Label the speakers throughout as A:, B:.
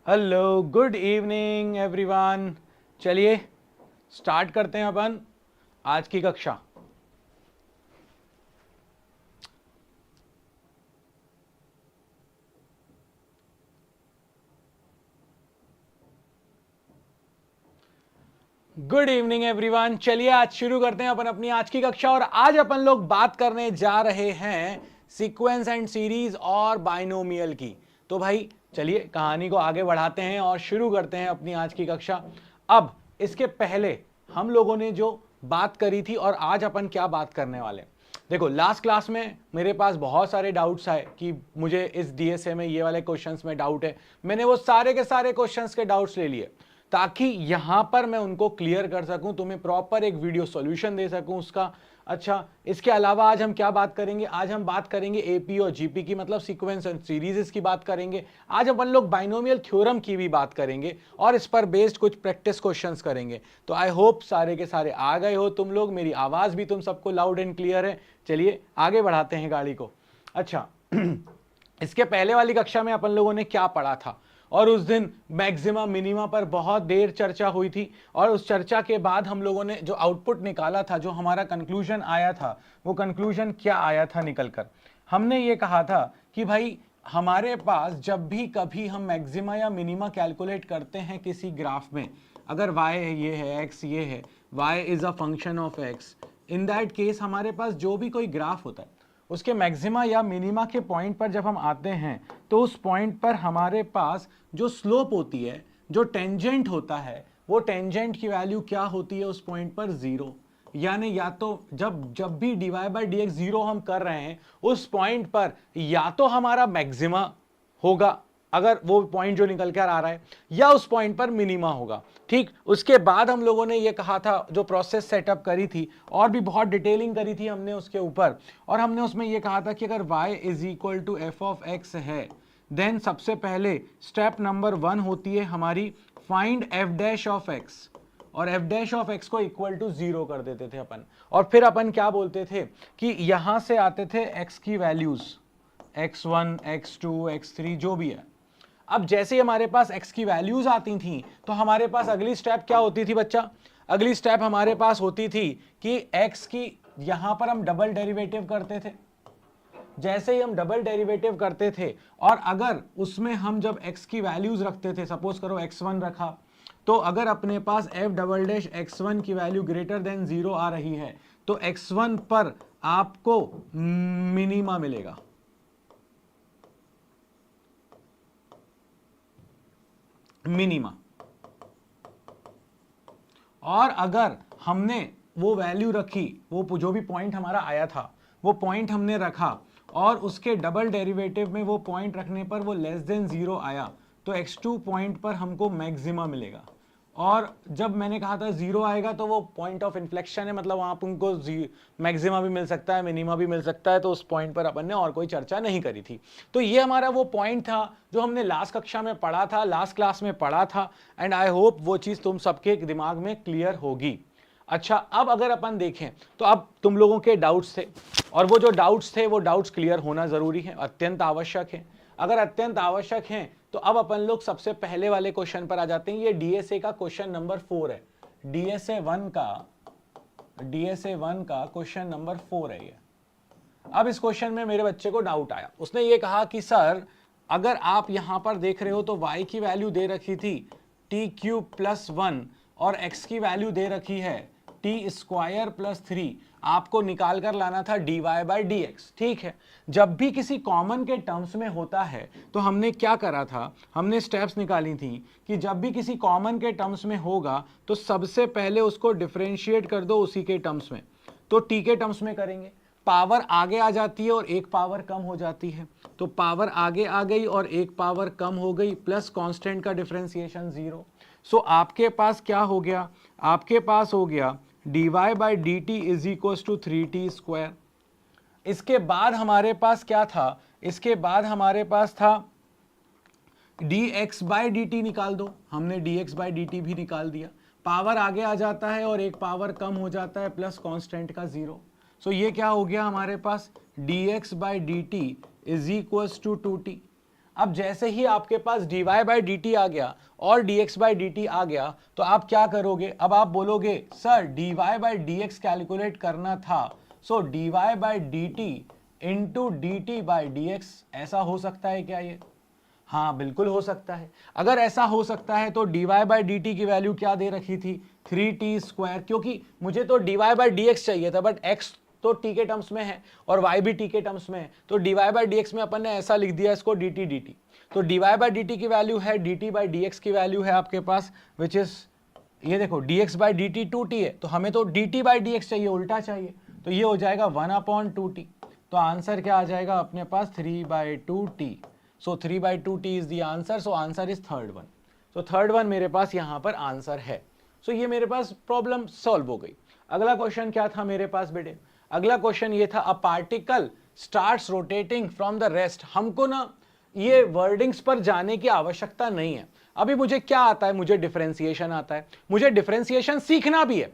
A: Hello, good evening everyone. चलिए start करते हैं अपन आज की कक्षा। Good evening everyone. चलिए आज शुरू करते हैं अपन अपनी आज की कक्षा। और आज अपन लोग बात करने जा रहे हैं सीक्वेंस एंड सीरीज और बाइनोमियल की। तो भाई चलिए कहानी को आगे बढ़ाते हैं और शुरू करते हैं अपनी आज की कक्षा। अब इसके पहले हम लोगों ने जो बात करी थी और आज अपन क्या बात करने वाले हैं। देखो, लास्ट क्लास में मेरे पास बहुत सारे डाउट्स आए कि मुझे इस डीएसए में ये वाले क्वेश्चंस में डाउट है। मैंने वो सारे के सारे क्वेश्चंस के डाउट्स ले लिए ताकि यहां पर मैं उनको क्लियर कर सकूं, तुम्हें प्रॉपर एक वीडियो सॉल्यूशन दे सकूं उसका। अच्छा, इसके अलावा आज हम क्या बात करेंगे? आज हम बात करेंगे एपी और जीपी की, मतलब सीक्वेंस एंड सीरीज की बात करेंगे। आज अपन लोग बाइनोमियल थ्योरम की भी बात करेंगे और इस पर बेस्ड कुछ प्रैक्टिस क्वेश्चंस करेंगे। तो आई होप सारे के सारे आ गए हो तुम लोग, मेरी आवाज भी तुम सबको लाउड एंड क्लियर है। चलिए आगे बढ़ाते हैं गाड़ी को। अच्छा इसके पहले वाली कक्षा में अपन लोगों ने क्या पढ़ा था? और उस दिन मैक्सिमा मिनिमा पर बहुत देर चर्चा हुई थी और उस चर्चा के बाद हम लोगों ने जो आउटपुट निकाला था, जो हमारा कंक्लूजन आया था, वो कंक्लूजन क्या आया था निकलकर? हमने ये कहा था कि भाई हमारे पास जब भी कभी हम मैक्सिमा या मिनिमा कैलकुलेट करते हैं किसी ग्राफ में, अगर y ये है, x ये है, y is a function of x, in that case हमारे पास जो भी कोई ग्राफ होता है उसके मैक्सिमा या मिनिमा के पॉइंट पर जब हम आते हैं तो उस पॉइंट पर हमारे पास जो स्लोप होती है, जो टेंजेंट होता है, वो टेंजेंट की वैल्यू क्या होती है उस पॉइंट पर? जीरो। यानी या तो जब जब भी dy by d x zero हम कर रहे हैं उस पॉइंट पर या तो हमारा मैक्सिमा होगा अगर वो पॉइंट जो निकल कर आ रहा है, या उस पॉइंट पर मिनिमा होगा। ठीक, उसके बाद हम लोगों ने ये कहा था, जो प्रोसेस सेटअप करी थी और भी बहुत डिटेलिंग करी थी हमने उसके ऊपर, और हमने उसमें ये कहा था कि अगर y is equal to f of x है, देन सबसे पहले स्टेप नंबर 1 होती है हमारी find f dash of x, और एफ डैश ऑफ एक्स को इक्वल टू 0 कर देते थे अपन। और फिर अपन क्या बोलते थे कि यहां से आते थे x की वैल्यूज, x1 x2 x3 जो भी है। अब जैसे ही हमारे पास x की वैल्यूज आती थी तो हमारे पास अगली स्टेप क्या होती थी बच्चा? अगली स्टेप हमारे पास होती थी कि x की यहां पर हम डबल डेरिवेटिव करते थे। जैसे ही हम डबल डेरिवेटिव करते थे और अगर उसमें हम जब x की वैल्यूज रखते थे, सपोज करो x1 रखा, तो अगर अपने पास f डबल डैश x1 की वैल्यू ग्रेटर देन 0 आ रही है तो x1 पर आपको मिनिमा मिलेगा। मिनिमा। और अगर हमने वो वैल्यू रखी, वो जो भी पॉइंट हमारा आया था वो पॉइंट हमने रखा और उसके डबल डेरिवेटिव में वो पॉइंट रखने पर वो लेस देन 0 आया तो x2 पॉइंट पर हमको मैक्सिमा मिलेगा। और जब मैंने कहा था 0 आएगा तो वो पॉइंट ऑफ इन्फ्लेक्शन है, मतलब वहां पर उनको मैक्सिमा भी मिल सकता है, मिनिमा भी मिल सकता है, तो उस पॉइंट पर अपन ने और कोई चर्चा नहीं करी थी। तो ये हमारा वो पॉइंट था जो हमने लास्ट कक्षा में पढ़ा था, लास्ट क्लास में पढ़ा था, एंड आई होप वो चीज तुम सबके दिमाग में क्लियर होगी। अच्छा, अब अगर अपन देखें तो अब तुम लोगों के डाउट्स थे और वो जो डाउट्स थे वो डाउट्स क्लियर होना जरूरी है, अत्यंत आवश्यक है। अगर अत्यंत आवश्यक है तो अब अपन लोग सबसे पहले वाले क्वेश्चन पर आ जाते हैं। ये डीएसए का क्वेश्चन नंबर 4 है। डीएसए 1 का क्वेश्चन नंबर 4 है ये। अब इस क्वेश्चन में मेरे बच्चे को डाउट आया, उसने ये कहा कि सर अगर आप यहां पर देख रहे हो तो y की वैल्यू दे रखी थी टी क्यूब प्लस 1 और x की वैल्यू दे रखी है टी स्क्वायर प्लस 3, आपको निकाल कर लाना था dy बाई डी एक्स। ठीक है, जब भी किसी कॉमन के टर्म्स में होता है तो हमने क्या करा था, हमने स्टेप्स निकाली थी कि जब भी किसी कॉमन के टर्म्स में होगा तो सबसे पहले उसको डिफरेंशिएट कर दो उसी के टर्म्स में। तो टी के टर्म्स में करेंगे, पावर आगे आ जाती है और एक पावर कम हो जाती है, तो पावर आगे आ गई और एक पावर कम हो गई, प्लस कांस्टेंट का डिफरेंशिएशन 0। सो आपके पास क्या हो गया? आपके पास हो गया dy by d t is equal to 3t square. इसके बाद हमारे पास क्या था? इसके बाद हमारे पास था dx बाई डी टी निकाल दो, हमने dx बाई डी टी भी निकाल दिया, पावर आगे आ जाता है और एक पावर कम हो जाता है, प्लस कांस्टेंट का 0। सो ये क्या हो गया हमारे पास? dx by d t is equal to 2t। अब जैसे ही आपके पास dy बाई डी टी आ गया और dx बाई डी टी आ गया तो आप क्या करोगे, अब आप बोलोगे sir dy by d x calculate करना था, so dy by d t into d t by d x, ऐसा हो सकता है क्या ये? हाँ बिल्कुल हो सकता है। अगर ऐसा हो सकता है तो dy बाई डी टी की वैल्यू क्या दे रखी थी, 3t², क्योंकि मुझे तो dy बाई डी एक्स चाहिए था बट x तो t के टर्म्स में है और y भी t के टर्म्स में है, तो dy बाई डी एक्स में अपन ने ऐसा लिख दिया इसको dt dt। तो dy बाई डी टी की वैल्यू है, dt बाई डी एक्स की वैल्यू है आपके पास विच इज, ये देखो dx by d T 2t है, तो हमें तो dt बाई डी एक्स चाहिए, उल्टा चाहिए, तो ये हो जाएगा 1/2t। तो आंसर क्या आ जाएगा अपने पास 3/2t। So 3/2t is the answer, so answer is third one. तो थर्ड वन मेरे पास यहाँ पर आंसर है। सो ये मेरे पास प्रॉब्लम सॉल्व हो गई। अगला क्वेश्चन क्या था मेरे पास बेटे, अगला क्वेश्चन ये था, a particle starts rotating from the rest. हमको ना ये वर्डिंग्स पर जाने की आवश्यकता नहीं है, अभी मुझे क्या आता है, मुझे डिफरेंशिएशन आता है, मुझे डिफरेंशिएशन सीखना भी है,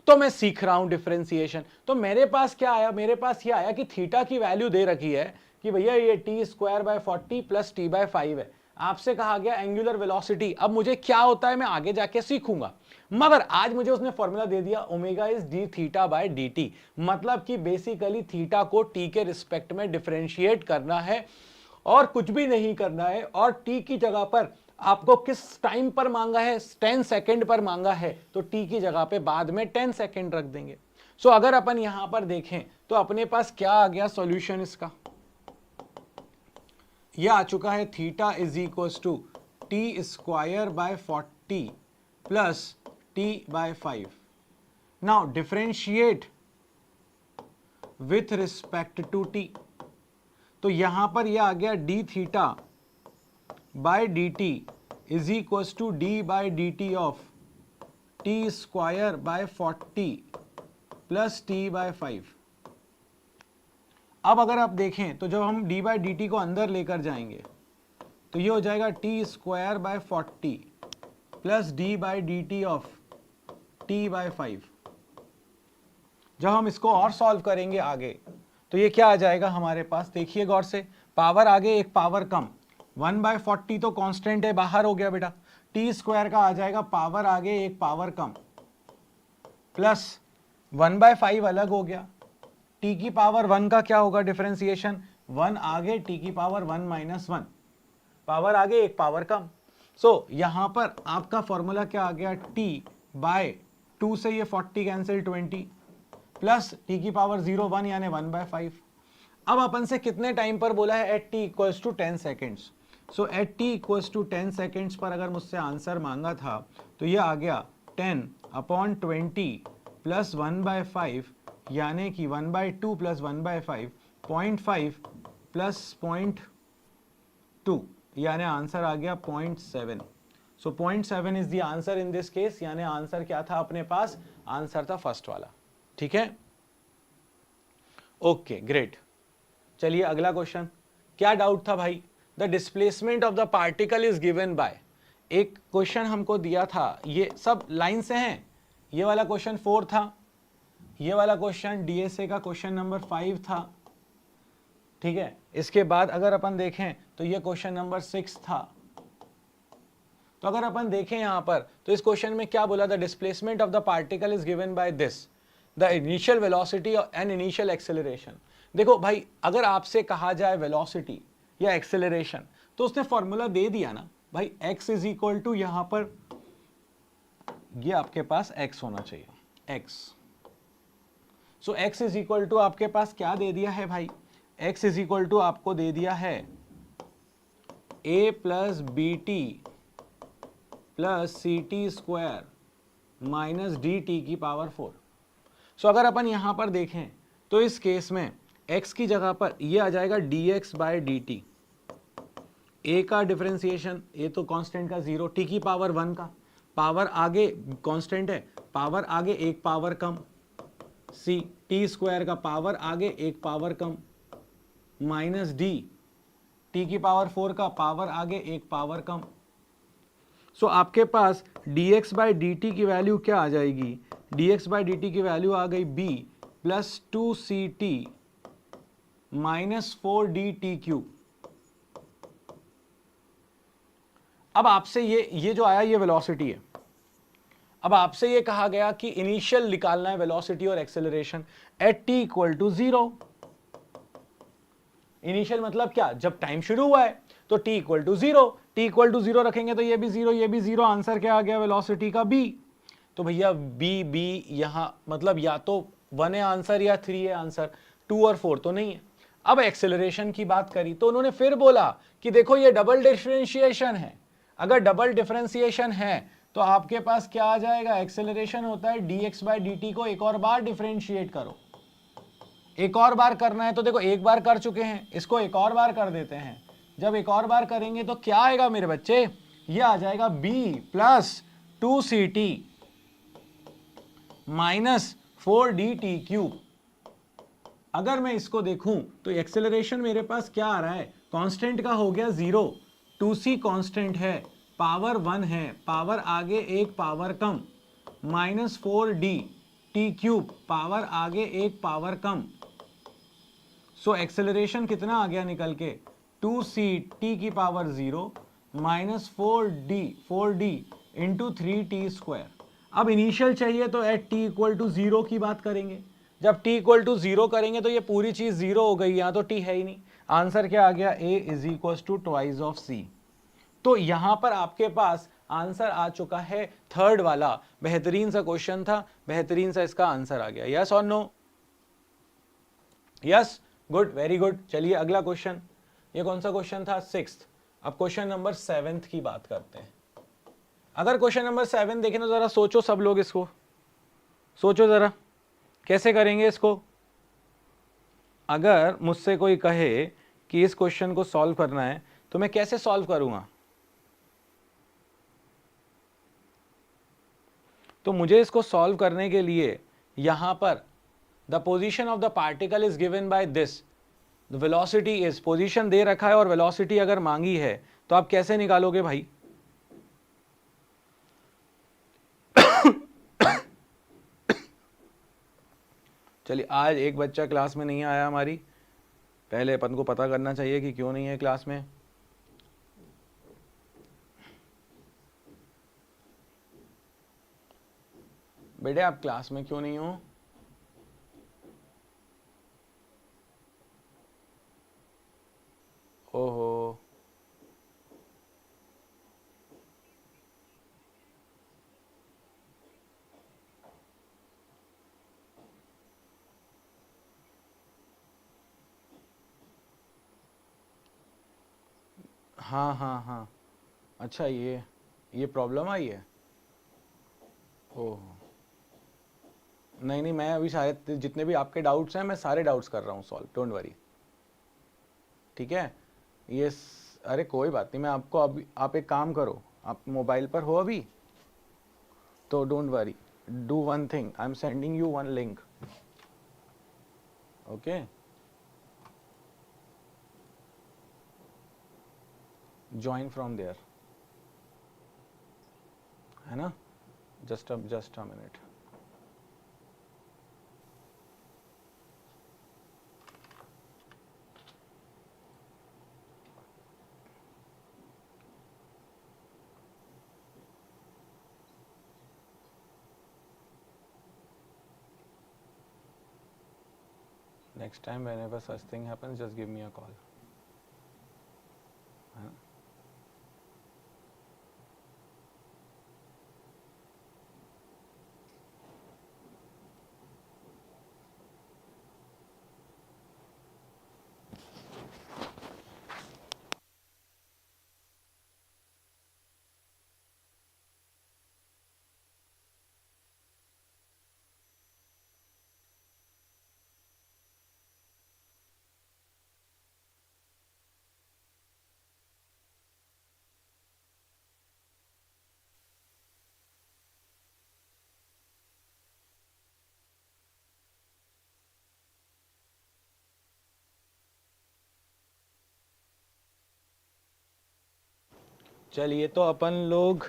A: तो मैं सीख रहा हूं डिफरेंशिएशन। तो मेरे पास क्या आया, मेरे पास ये आया कि थीटा की वैल्यू दे रखी है कि भैया ये t²/40 प्लस t/5 है। आपसे कहा गया एंगुलर वेलोसिटी, अब मुझे क्या होता है मैं आगे जाके सीखूंगा, मगर आज मुझे उसने फॉर्मूला दे दिया omega is D theta by d T, मतलब कि बेसिकली थीटा को टी के रिस्पेक्ट में डिफरेंशिएट करना है और कुछ भी नहीं करना है, और टी की जगह पर आपको किस टाइम पर मांगा है, 10 सेकेंड पर मांगा है, तो टी की जगह पे बाद में 10 सेकेंड रख देंगे। सो अगर अपन यहां पर देखें तो अपने पास क्या आ गया सॉल्यूशन इसका, यह आ चुका है theta is equal to t²/40 plus t/5। Now differentiate with respect to t, तो यहां पर यह आ गया d theta by d t is equal to d by d t of t²/40 plus t/5। अब अगर आप देखें तो जब हम d बाई डी टी को अंदर लेकर जाएंगे तो ये हो जाएगा t²/40 plus d by d t of t/5। जब हम इसको और सॉल्व करेंगे आगे तो ये क्या आ जाएगा हमारे पास, देखिए गौर से, पावर आगे एक पावर कम, 1/40 तो कांस्टेंट है, बाहर हो गया बेटा, t² का आ जाएगा पावर आगे एक पावर कम, प्लस 1/5 अलग हो गया, t की पावर 1 का क्या होगा डिफरेंशिएशन, 1 आगे t की पावर 1 - 1, पावर आगे एक पावर कम। सो यहां पर आपका फॉर्मूला क्या आ गया, t/2 से ये 40 कैंसिल 20 प्लस t की पावर 0 1 यानी 1/5। अब अपन से कितने टाइम पर बोला है, at t equals to 10 seconds. So at t equals to 10 seconds पर अगर मुझसे आंसर मांगा था तो ये आ गया 10/20 प्लस 1/5 यानी कि 1/2 प्लस 1/5 0.5 प्लस 0.2 यानी आंसर आ गया 0.7। सो 0.7 is the answer in this case, यानी आंसर क्या था अपने पास, आंसर था फर्स्ट वाला। ठीक है, ओके ग्रेट। चलिए अगला क्वेश्चन, क्या डाउट था भाई, the displacement of the particle is given bye, एक क्वेश्चन हमको दिया था, ये सब लाइन से हैं, ये वाला क्वेश्चन 4 था, ये वाला क्वेश्चन डीएसए का क्वेश्चन नंबर 5 था, ठीक है। इसके बाद अगर अपन देखें तो ये क्वेश्चन नंबर 6 था। तो अगर अपन देखें यहां पर तो इस क्वेश्चन में क्या बोला, the displacement of the particle is given by this, the initial velocity and initial acceleration. देखो भाई, अगर आपसे कहा जाए वेलोसिटी या एक्सेलरेशन तो उसने फॉर्मूला दे दिया ना भाई, x इज इक्वल टू, यहां पर ये आपके पास x होना चाहिए, x। So x is equal to आपके पास क्या दे दिया है भाई, x इज इक्वल टू आपको दे दिया है a plus b t plus c t square minus d t की पावर 4। सो अगर अपन यहां पर देखें तो इस केस में x की जगह पर ये आ जाएगा dx by d t, a का डिफरेंशिएशन, a तो कांस्टेंट का 0, t की पावर 1 का, पावर आगे कांस्टेंट है, पावर आगे एक पावर कम, c t² का पावर आगे एक पावर कम, माइनस d t की पावर 4 का पावर आगे एक पावर कम। सो आपके पास dx बाई डी टी की वैल्यू क्या आ जाएगी, dx बाई डी टी की वैल्यू आ गई b plus 2ct minus 4d t cube. अब आपसे ये जो आया ये वेलोसिटी है। अब आपसे ये कहा गया कि इनिशियल निकालना है वेलोसिटी और acceleration at t equal to 0। Initial मतलब क्या, जब टाइम शुरू हुआ है तो t equal to 0, t equal to 0 रखेंगे तो ये भी 0, ये भी 0, आंसर क्या आ गया वेलोसिटी का b। तो भैया b यहां मतलब या तो 1 है आंसर या 3 है आंसर, 2 और 4 तो नहीं है। अब एक्सेलरेशन की बात करी तो उन्होंने फिर बोला कि देखो ये डबल डिफरेंशिएशन है, अगर डबल डिफरेंशिएशन है तो आपके पास क्या आ जाएगा, एक्सेलरेशन होता है dx/dt को एक और बार डिफरेंशिएट करो। एक और बार करना है तो देखो एक बार कर चुके हैं, इसको एक और बार कर देते हैं। जब एक और बार करेंगे तो क्या आएगा मेरे बच्चे, ये आ जाएगा b plus 2ct minus 4dt³। अगर मैं इसको देखूं तो एक्सेलरेशन मेरे पास क्या आ रहा है, कांस्टेंट का हो गया 0, 2c कांस्टेंट है, पावर 1 है, पावर आगे एक पावर कम, माइनस 4dt³ पावर आगे एक पावर कम। सो एक्सेलरेशन कितना आ गया निकल के, 2ct की power 0 minus 4d into 3t²। अब इनिशियल चाहिए तो एट t इक्वल टू 0 की बात करेंगे। जब t इक्वल टू 0 करेंगे तो ये पूरी चीज 0 हो गई, यहां तो t है ही नहीं। आंसर क्या आ गया, a is equal to twice of c। तो यहां पर आपके पास आंसर आ चुका है थर्ड वाला। बेहतरीन सा क्वेश्चन था, बेहतरीन सा इसका आंसर आ गया। यस और no, yes, good, very good. चलिए अगला क्वेश्चन, ये कौन सा क्वेश्चन था, 6th। अब क्वेश्चन नंबर 7 की बात करते हैं। अगर क्वेश्चन नंबर 7 देखें तो जरा सोचो सब लोग, इसको सोचो जरा कैसे करेंगे इसको। अगर मुझसे कोई कहे कि इस क्वेश्चन को सॉल्व करना है तो मैं कैसे सॉल्व करूंगा, तो मुझे इसको सॉल्व करने के लिए यहां पर the position of the particle is given by this, the velocity is, position दे रखा है और वेलोसिटी अगर मांगी है तो आप कैसे निकालोगे भाई। चलिए आज एक बच्चा क्लास में नहीं आया हमारी, पहले अपन को पता करना चाहिए कि क्यों नहीं है क्लास में। बेटे आप क्लास में क्यों नहीं हो, ओहो हाँ हाँ हाँ, अच्छा ये प्रॉब्लम आई है, ओह नहीं नहीं, मैं अभी शायद जितने भी आपके डाउट्स हैं मैं सारे डाउट्स कर रहा हूँ सॉल्व, डोंट वरी, ठीक है। अरे कोई बात नहीं, मैं आपको अभी, आप एक काम करो, आप मोबाइल पर हो अभी तो don't worry, do one thing, I am sending you one link, okay, join from there, है ना, just a minute. Next time whenever such thing happens, just give me a call. हाँ? चलिए तो अपन लोग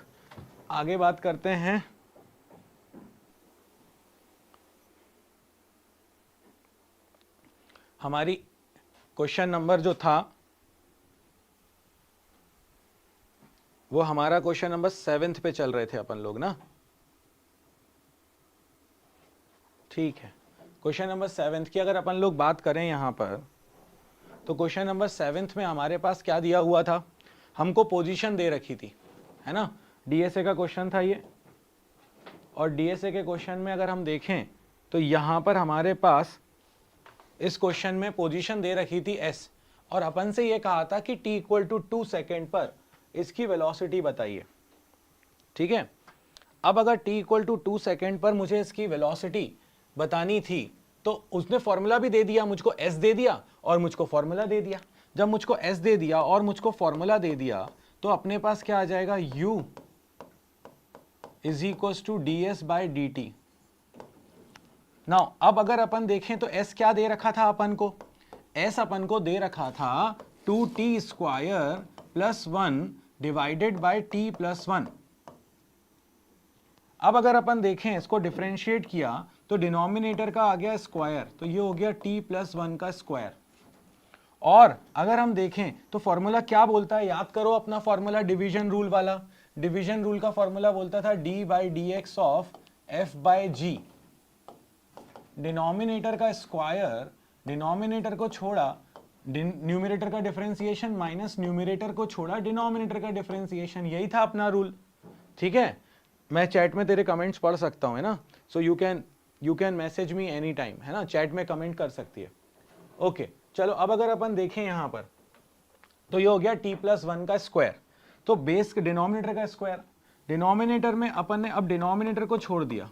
A: आगे बात करते हैं। हमारी क्वेश्चन नंबर जो था वो हमारा क्वेश्चन नंबर 7 पे चल रहे थे अपन लोग ना, ठीक है। क्वेश्चन नंबर 7 की अगर अपन लोग बात करें यहां पर, तो क्वेश्चन नंबर 7 में हमारे पास क्या दिया हुआ था, हमको पोजीशन दे रखी थी, है ना। डीएसए का क्वेश्चन था ये, और डीएसए के क्वेश्चन में अगर हम देखें तो यहां पर हमारे पास इस क्वेश्चन में पोजीशन दे रखी थी s, और अपन से ये कहा था कि t इक्वल टू 2 सेकेंड पर इसकी वेलोसिटी बताइए, ठीक है। अब अगर t इक्वल टू 2 सेकेंड पर मुझे इसकी वेलोसिटी बतानी थी, तो उसने फॉर्मूला भी दे दिया, मुझको s दे दिया और मुझको फॉर्मूला दे दिया। जब मुझको s दे दिया और मुझको फॉर्मूला दे दिया, तो अपने पास क्या आ जाएगा, u is equals to ds by dt। Now अब अगर अपन देखें तो s क्या दे रखा था अपन को, s अपन को दे रखा था 2t square plus 1 divided by t plus 1। अब अगर अपन देखें इसको डिफरेंशिएट किया तो डिनोमिनेटर का आ गया स्क्वायर, तो ये हो गया t प्लस 1 का स्क्वायर। और अगर हम देखें तो फॉर्मूला क्या बोलता है, याद करो अपना फॉर्मूला डिवीजन रूल वाला। डिवीजन रूल का फॉर्मूला बोलता था d by d x of f by g. Denominator का स्क्वायर, डिनोमिनेटर को छोड़ा न्यूमरेटर का डिफरेंशिएशन, माइनस न्यूमरेटर को छोड़ा डिनोमिनेटर का डिफरेंशिएशन, यही था अपना रूल, ठीक है। मैं चैट में तेरे कमेंट्स पढ़ सकता हूं, है ना, so you can message me any time, है ना, चैट में कमेंट कर सकती है। ओके चलो अब अगर अपन देखें यहां पर, तो ये हो गया t प्लस 1 का स्क्वायर, तो बेस डिनोमिनेटर का स्क्वायर। डिनोमिनेटर में अपन ने अब डिनोमिनेटर को छोड़ दिया,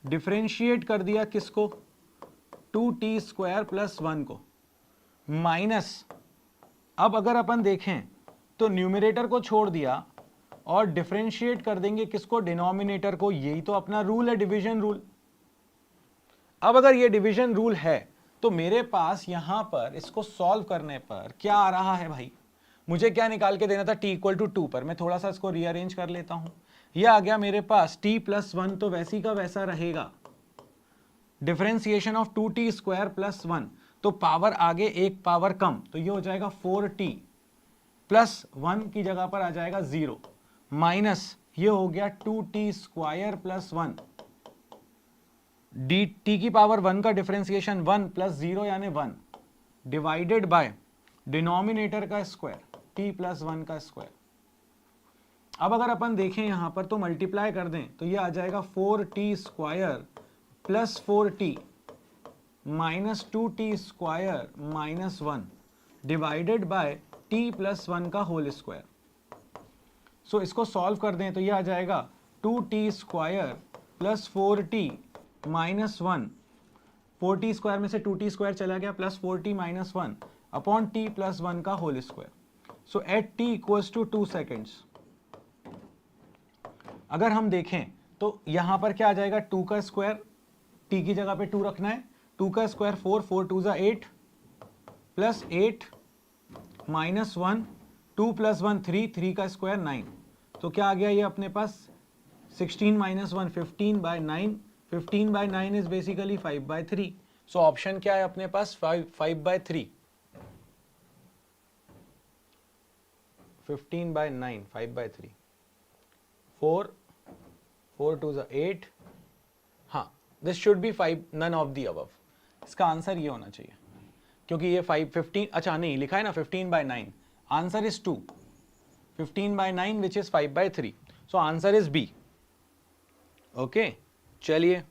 A: डिफरेंशिएट कर दिया किसको, 2t स्क्वायर प्लस 1 को, माइनस अब अगर अपन देखें तो न्यूमरेटर को छोड़ दिया और डिफरेंशिएट कर देंगे किसको, डिनोमिनेटर को। यही तो अपना रूल है, डिवीजन रूल। अब अगर ये डिवीजन रूल है तो मेरे पास यहां पर इसको सॉल्व करने पर क्या आ रहा है भाई, मुझे क्या निकाल के देना था, t इक्वल टू 2 पर। मैं थोड़ा सा इसको रीअरेंज कर लेता हूं, ये आ गया मेरे पास t प्लस 1, तो वैसी का वैसा रहेगा, differentiation of 2t square plus 1, तो पावर आगे एक पावर कम, तो ये हो जाएगा 4t प्लस 1 की जगह पर आ जाएगा 0, माइनस ये हो गया 2t square plus 1, D t की पावर 1 का डिफरेंशिएशन 1 प्लस 0 यानी 1 डिवाइडेड बाय डिनोमिनेटर का स्क्वायर t प्लस 1 का स्क्वायर। अब अगर अपन देखें यहां पर तो मल्टीप्लाई कर दें तो ये आ जाएगा 4t square plus 4t minus 2t square minus 1 divided by t plus 1 का होल स्क्वायर। सो इसको सॉल्व कर दें तो ये आ जाएगा 2t square plus 4t minus 1, 4t square में से 2t स्क्वायर चला गया, plus 4t minus 1 upon t plus 1 का whole square. So at t equals to 2 seconds अगर हम देखें तो यहां पर क्या आ जाएगा, 2 का स्क्वायर, t की जगह पे 2 रखना है, 2 का स्क्वायर 4, 4 2 जा 8 प्लस 8 माइनस 1, 2 प्लस 1 3, 3 का स्क्वायर 9, तो क्या आ गया ये अपने पास 16 minus 1 15 by 9, 15 by 9 is basically 5 by 3। So option क्या है अपने पास, 5 बाय 3, 15 बाय 9, 5 बाय 3, 4 4 2 जा 8, हाँ this should be 5, none of the above. इसका आंसर ये होना चाहिए, क्योंकि ये 5 15, अच्छा नहीं लिखा है ना 15 by 9, answer is 2, 15 by 9 which is 5 by 3, so answer is b. Okay चलिए,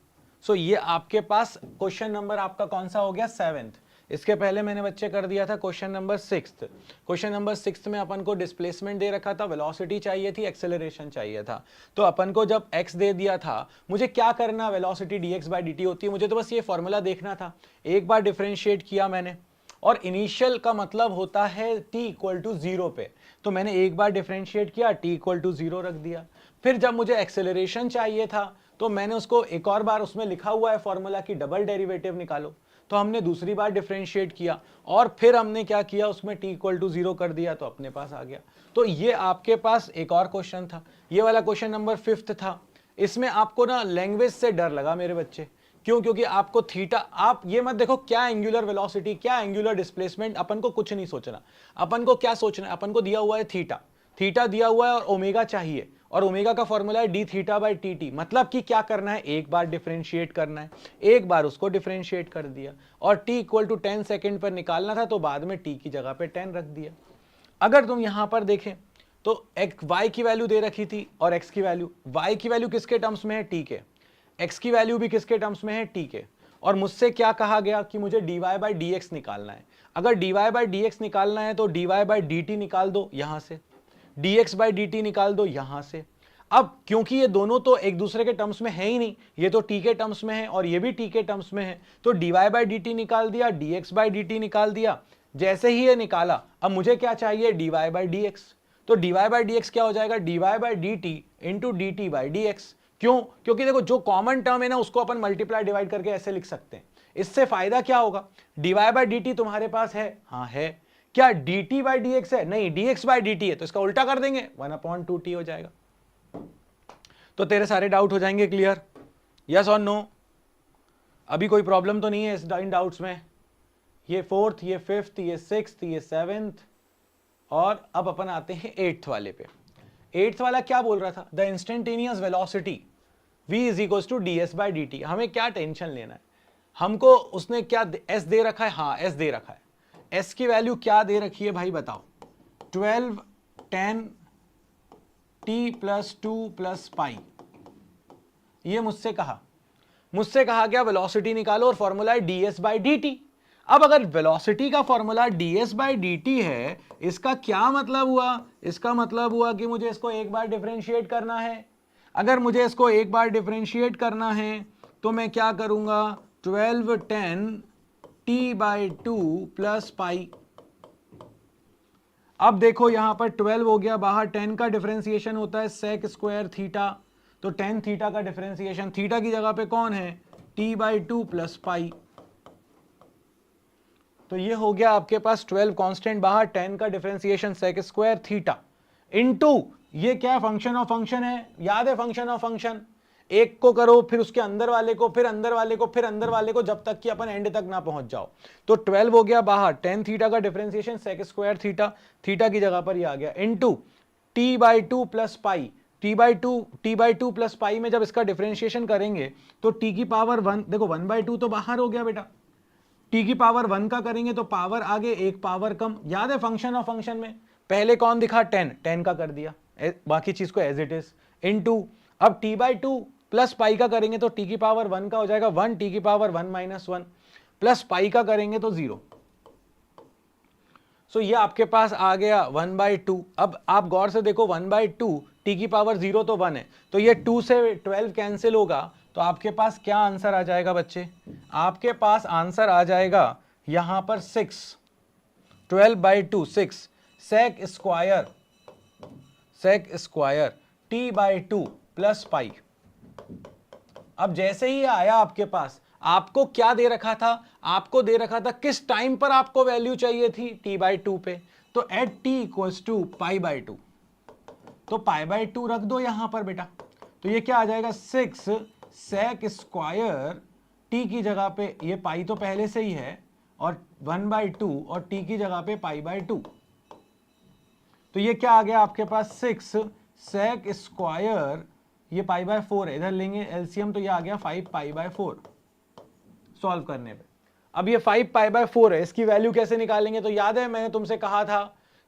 A: सो ये आपके पास क्वेश्चन नंबर आपका कौन सा हो गया, 7th। इसके पहले मैंने बच्चे कर दिया था question number 6th। Question number 6th में अपन को डिस्प्लेसमेंट दे रखा था, वेलोसिटी चाहिए थी, एक्सेलरेशन चाहिए था। तो अपन को जब x दे दिया था, मुझे क्या करना, वेलोसिटी dx बाई dt होती है, मुझे तो बस ये फॉर्मूला देखना था। एक बार डिफरेंशिएट किया मैंने, और इनिशियल का मतलब होता है t इक्वल टू 0 पे, तो मैंने एक बार डिफरेंशिएट किया, t इक्वल टू 0 रख दिया। फिर जब मुझे एक्सेलरेशन चाहिए था तो मैंने उसको एक और बार, उसमें लिखा हुआ है फॉर्मूला की डबल डेरिवेटिव निकालो, तो हमने दूसरी बार डिफरेंशिएट किया और फिर हमने क्या किया, उसमें t इक्वल टू 0 कर दिया, तो अपने पास आ गया। तो ये आपके पास एक और क्वेश्चन था, ये वाला क्वेश्चन नंबर 5th था। इसमें आपको ना लैंग्वेज से डर लगा मेरे बच्चे, क्यों, क्योंकि आपको थीटा, आप ये मत देखो क्या एंगुलर वेलोसिटी, क्या एंगुलर डिस्प्लेसमेंट, अपन को कुछ नहीं सोचना। अपन को क्या सोचना है, अपन को दिया हुआ है थीटा, थीटा दिया हुआ है और ओमेगा चाहिए, और ओमेगा का फॉर्मूला है D theta by T T. मतलब कि क्या करना है, एक बार डिफरेंशिएट करना है, एक बार उसको डिफरेंशिएट कर दिया, और टी इक्वल टू 10 सेकेंड पर निकालना था तो बाद में टी की जगह पे 10 रख दिया। अगर तुम यहां पर देखें तो y की वैल्यू दे रखी थी और x की वैल्यू, y की वैल्यू किसके टर्म्स में है, t के, x की वैल्यू भी किसके टर्म्स में है, t के, और मुझसे क्या कहा गया कि मुझे dy बाई dx निकालना है। अगर dy बाई dx निकालना है तो dy बाई dt निकाल दो यहां से, dx बाई dt निकाल दो यहां से। अब क्योंकि ये दोनों तो एक दूसरे के टर्म्स में है ही नहीं, ये तो t के टर्म्स में है और ये भी t के टर्म्स में है, तो dy बाई dt निकाल दिया, dx बाई dt निकाल दिया। जैसे ही ये निकाला, अब मुझे क्या चाहिए, dy बाई dx, तो dy बाई dx क्या हो जाएगा, dy by dt into dt by dx। क्यों, क्योंकि देखो जो कॉमन टर्म है ना उसको अपन मल्टीप्लाई डिवाइड करके ऐसे लिख सकते हैं। इससे फायदा क्या होगा, dy बाई dt तुम्हारे पास है, हाँ है, क्या dt बाई dx है, नहीं, dx बाई dt है, तो इसका उल्टा कर देंगे 1/2t हो जाएगा। तो तेरे सारे डाउट हो जाएंगे क्लियर, यस और नो? अभी कोई प्रॉब्लम तो नहीं है इन डाउट्स में? ये फोर्थ, ये फिफ्थ, ये सिक्स्थ, ये सेवेंथ, और अब अपन आते हैं एट्थ वाले पे। एट्थ वाला क्या बोल रहा था, the instantaneous velocity v is equal to d s by d t. हमें क्या टेंशन लेना है, हमको उसने क्या s दे रखा है, हाँ s दे रखा है। s की वैल्यू क्या दे रखी है भाई बताओ, 12 10 t प्लस 2 प्लस पाई। ये मुझसे कहा गया वेलोसिटी निकालो और फॉर्मूला है ds बाई डी टी। अब अगर वेलोसिटी का formula ds by d T है, इसका क्या मतलब हुआ, इसका मतलब हुआ कि मुझे इसको एक बार डिफरेंशिएट करना है। अगर मुझे इसको एक बार डिफरेंशिएट करना है तो मैं क्या करूंगा, 12 10 t बाई 2 प्लस पाई। अब देखो यहां पर 12 हो गया बाहर, 10 का डिफरेंशिएशन होता है सेक स्क्वायर थीटा, तो 10 थीटा का डिफरेंशिएशन, थीटा की जगह पे कौन है, t बाई 2 प्लस पाई। तो ये हो गया आपके पास 12 कांस्टेंट बाहर, 10 का differentiation sec square theta into ये क्या फंक्शन ऑफ फंक्शन है, याद है फंक्शन ऑफ फंक्शन, एक को करो फिर उसके अंदर वाले को, फिर अंदर वाले को, फिर अंदर वाले को, जब तक कि अपन एंड तक ना पहुंच जाओ। तो 12 हो गया बाहर, 10 थीटा का differentiation sec square theta, theta की जगह पर ये आ गया into t by 2 plus pi. T by two plus pi में जब इसका डिफरेंशिएशन करेंगे तो टी की पावर 1, देखो 1/2 तो बाहर हो गया बेटा, टी की पावर 1 का करेंगे तो पावर आगे एक पावर कम। याद है फंक्शन ऑफ फंक्शन में पहले कौन दिखा, 10 का कर दिया, बाकी चीज को एज इट इज इनटू, अब टी बाई 2 प्लस पाई का करेंगे तो टी की पावर 1 का हो जाएगा 1, टी की पावर 1 माइनस 1, प्लस पाई का करेंगे तो 0। सो ये आपके पास आ गया 1/2। अब आप गौर से देखो 1/2, टी की पावर 0 तो 1 है, तो ये 2 से 12 कैंसिल होगा, तो आपके पास क्या आंसर आ जाएगा बच्चे, आपके पास आंसर आ जाएगा यहां पर 6, 12/2 6 sec square t by 2 plus pi. अब जैसे ही आया आपके पास, आपको क्या दे रखा था, आपको दे रखा था किस टाइम पर आपको वैल्यू चाहिए थी, टी बाई 2 पे, तो at t equals to pi by 2, तो पाई बाई 2 रख दो यहां पर बेटा, तो ये क्या आ जाएगा 6 सेक स्क्वायर, टी की जगह पे ये पाई तो पहले से ही है, और 1/2 और टी की जगह पे पाई बाई 2, तो ये क्या आ गया आपके पास 6 सेक स्क्वायर, ये पाई बाय 4 है, इधर लेंगे एलसीएम तो ये आ गया 5 पाई बाय 4 सॉल्व करने पे। अब ये 5 पाई बाय 4 है, इसकी वैल्यू कैसे निकालेंगे, तो याद है मैंने तुमसे कहा था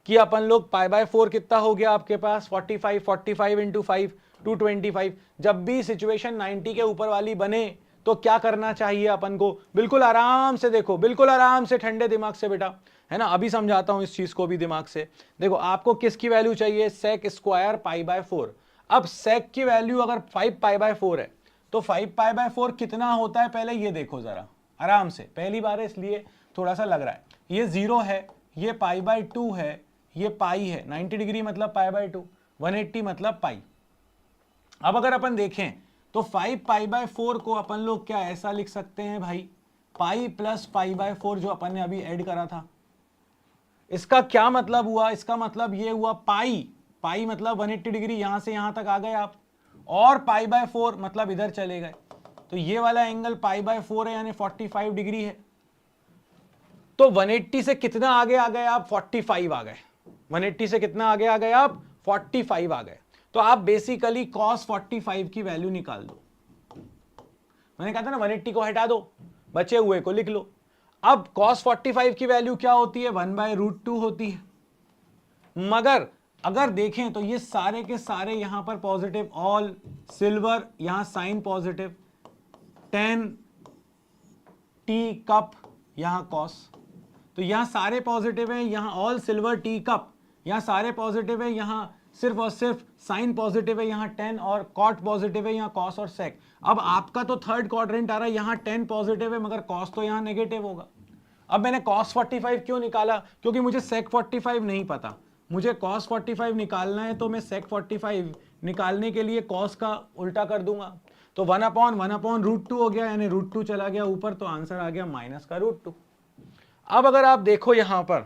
A: कि अपन लोग पाई बाय 4 कितना हो गया आपके पास 45 इंटू 5 225। जब भी सिचुएशन 90 के ऊपर वाली बने तो क्या करना चाहिए अपन को, बिल्कुल आराम से देखो, बिल्कुल आराम से ठंडे दिमाग से बेटा, है ना, अभी समझाता हूं इस चीज को भी दिमाग से। देखो आपको किसकी वैल्यू चाहिए, सेक स्क्वायर पाई बाय 4। अब सेक की वैल्यू अगर 5 पाई बाय 4 है तो 5 पाई बाय 4 कितना होता है, पहले ये देखो जरा आराम से, पहली बार है इसलिए थोड़ा सा लग रहा है, ये 0 है, ये पाई बाय 2 है, ये पाई है, 90 डिग्री मतलब पाई बाय 2, 180 मतलब पाई। अब अगर अपन देखें तो 5 पाई बाय 4 को अपन लोग क्या ऐसा लिख सकते हैं भाई, पाई प्लस पाई बाय 4 जो अपन ने अभी ऐड करा था। इसका क्या मतलब हुआ, इसका मतलब ये हुआ पाई मतलब 180 डिग्री, यहां से यहां तक आ गए आप, और पाई बाय 4 मतलब इधर चले गए, तो ये वाला एंगल पाई बाय 4 है यानी 45 डिग्री है। तो 180 से कितना आगे आ गए आप, 45 आ गए, 180 से कितना आगे आ गए आप, 45 आ गए। तो आप बेसिकली cos 45 की वैल्यू निकाल दो। मैंने कहा था ना 180 को हटा दो, बचे हुए को लिख लो। अब cos 45 की वैल्यू क्या होती है, 1/√2 होती है। मगर अगर देखें तो ये सारे के सारे यहां पर पॉजिटिव, ऑल सिल्वर, यहां साइन पॉजिटिव, 10 टी कप यहां कॉस, तो यहां सारे पॉजिटिव है, यहां ऑल सिल्वर टी कप, यहां सारे पॉजिटिव है, यहां सिर्फ और सिर्फ साइन पॉजिटिव है, यहां 10 और कॉट पॉजिटिव है, यहां कॉस और सेक। अब आपका तो थर्ड क्वाड्रेंट आ रहा है, यहां 10 पॉजिटिव है मगर कॉस तो यहां नेगेटिव होगा। अब मैंने cos 45 क्यों निकाला, क्योंकि मुझे sec 45 नहीं पता, मुझे cos 45 निकालना है, तो मैं sec 45 निकालने के लिए cos का उल्टा कर दूंगा, तो 1/√2 हो गया, यानी √2 चला गया ऊपर, तो आंसर आ गया -√2। अब अगर आप देखो यहां पर,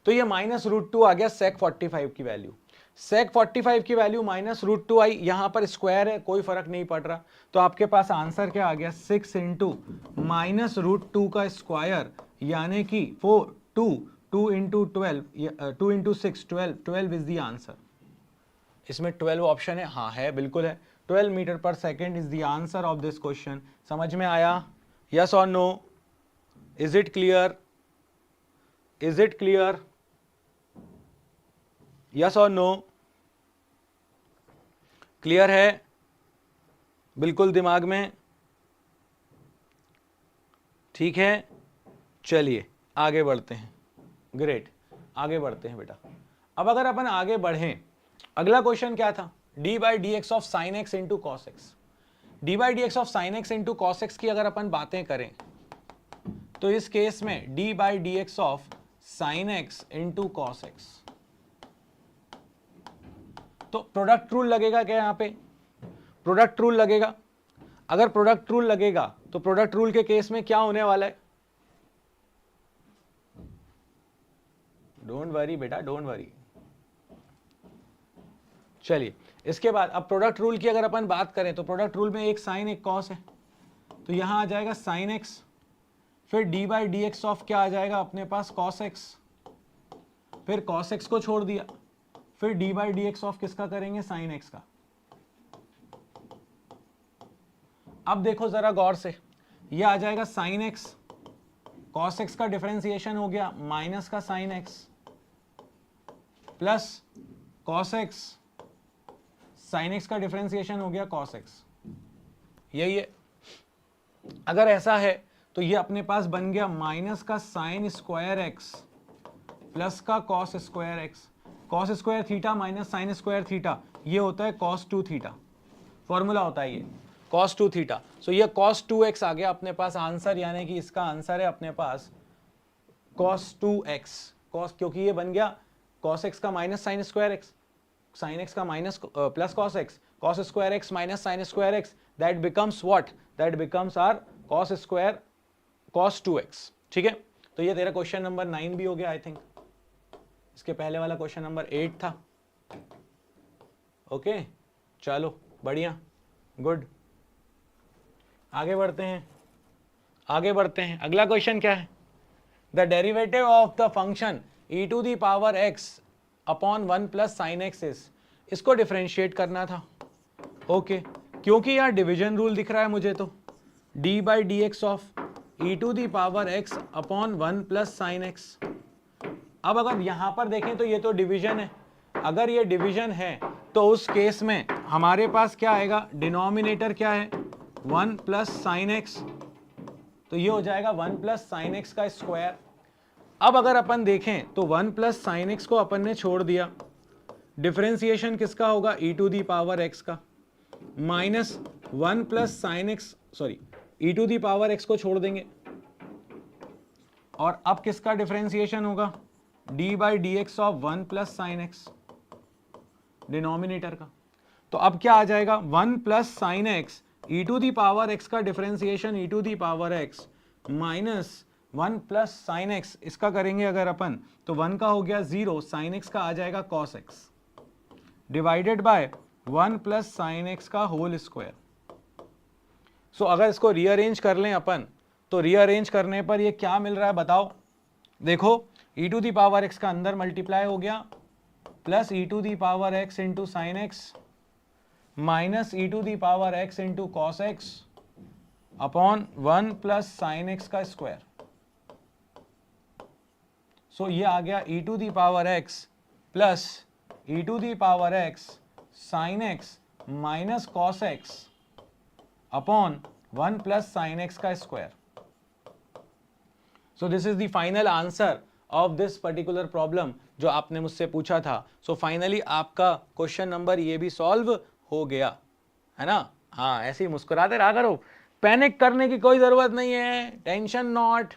A: तो ये -√2 आ गया sec 45 की वैल्यू। sec 45 की वैल्यू -√2 आई, यहां पर स्क्वायर है, कोई फर्क नहीं पड़ रहा, तो आपके पास आंसर क्या आ गया, 6 × -√2 का स्क्वायर, यानी कि 2 × 12, 2 × 6, 12 इज द आंसर। इसमें 12 ऑप्शन है, हाँ है, बिल्कुल है। 12 metre per second is the answer of this question. समझ में आया, यस और no? Is it clear? Is it clear? Yes और नो? क्लियर है बिल्कुल दिमाग में? ठीक है, चलिए आगे बढ़ते हैं। ग्रेट, आगे बढ़ते हैं बेटा। अब अगर अपन आगे बढ़ें, अगला क्वेश्चन क्या था, d/dx of sine x into cos x. d/dx of sine x into cos x की अगर अपन बातें करें, तो इस केस में d/dx of sine x into cos x, तो प्रोडक्ट रूल लगेगा क्या यहां पे? प्रोडक्ट रूल लगेगा। अगर प्रोडक्ट रूल लगेगा तो प्रोडक्ट रूल के केस में क्या होने वाला है? डोंट वरी बेटा, डोंट वरी। चलिए, इसके बाद अब प्रोडक्ट रूल की अगर अपन बात करें, तो प्रोडक्ट रूल में एक साइन एक कॉस है, तो यहां आ जाएगा साइन एक्स, फिर d/dx ऑफ क्या आ जाएगा अपने पास, कॉस एक्स, फिर कॉस एक्स को छोड़ दिया, फिर d/dx ऑफ किसका करेंगे, साइन एक्स का। अब देखो जरा गौर से, ये आ जाएगा साइन एक्स, कॉस एक्स का डिफरेंशिएशन हो गया माइनस का sine x, plus cos x, sine x का डिफरेंशिएशन हो गया कॉस एक्स। यही है। अगर ऐसा है तो ये अपने पास बन गया माइनस का साइन स्क्वायर एक्स प्लस का cos square x. Cos square theta minus sine square theta, ये होता है कॉस 2 थीटा, फॉर्मूला होता है ये cos 2 थीटा। सो ये cos 2x आ गया अपने पास आंसर, यानी कि इसका आंसर है अपने पास cos 2x, cos, क्योंकि ये बन गया cos x का minus sine square x, sine x का minus plus cos square x minus sine square x, that becomes what, that becomes are cos square cos 2x। ठीक है, तो ये तेरा क्वेश्चन नंबर 9 भी हो गया आई थिंक। इसके पहले वाला क्वेश्चन नंबर 8 था। ओके, चलो बढ़िया, गुड। आगे बढ़ते हैं, आगे बढ़ते हैं। अगला क्वेश्चन क्या है, the derivative of the function e⁻x upon 1 plus sine x is, इसको डिफरेंशिएट करना था। ओके, क्योंकि यहाँ डिवीजन रूल दिख रहा है मुझे, तो d/dx of e⁻x upon 1 plus sine x. अब अगर यहां पर देखें तो ये तो डिवीजन है, अगर ये डिवीजन है तो उस केस में हमारे पास क्या आएगा, डिनोमिनेटर क्या है, 1 प्लस साइन एक्स, तो ये हो जाएगा 1 प्लस साइन एक्स का स्क्वायर। अब अगर अपन देखें तो 1 प्लस साइन एक्स को अपन ने छोड़ दिया, डिफरेंशिएशन किसका होगा, e⁻x का, minus 1 plus sine x, sorry e⁻x को छोड़ देंगे, और अब किसका डिफरेंशिएशन होगा, d/dx of 1 plus sine x, denominator का। तो अब क्या आ जाएगा, 1 प्लस साइन एक्स e⁻x का differentiation e⁻x minus 1 plus sine x, इसका करेंगे अगर अपन तो 1 का हो गया 0, साइन एक्स का आ जाएगा cos x, divided by 1 plus sine x का होल स्क्वायर। सो अगर इसको रीअरेंज कर लें अपन, तो रीअरेंज करने पर ये क्या मिल रहा है बताओ। देखो e⁻x का अंदर मल्टीप्लाई हो गया plus e to the power x into sine x minus e to the power x into cos x upon 1 plus sine x का स्क्वायर। सो ये आ गया e to the power x plus e to the power x sine x minus cos x upon 1 plus sine x का square. So this is the final answer of this particular problem जो आपने मुझसे पूछा था। So finally आपका question number ये भी solve हो गया है ना। हाँ, ऐसे ही मुस्कुराते रहा करो, पैनिक करने की कोई जरूरत नहीं है, टेंशन नॉट।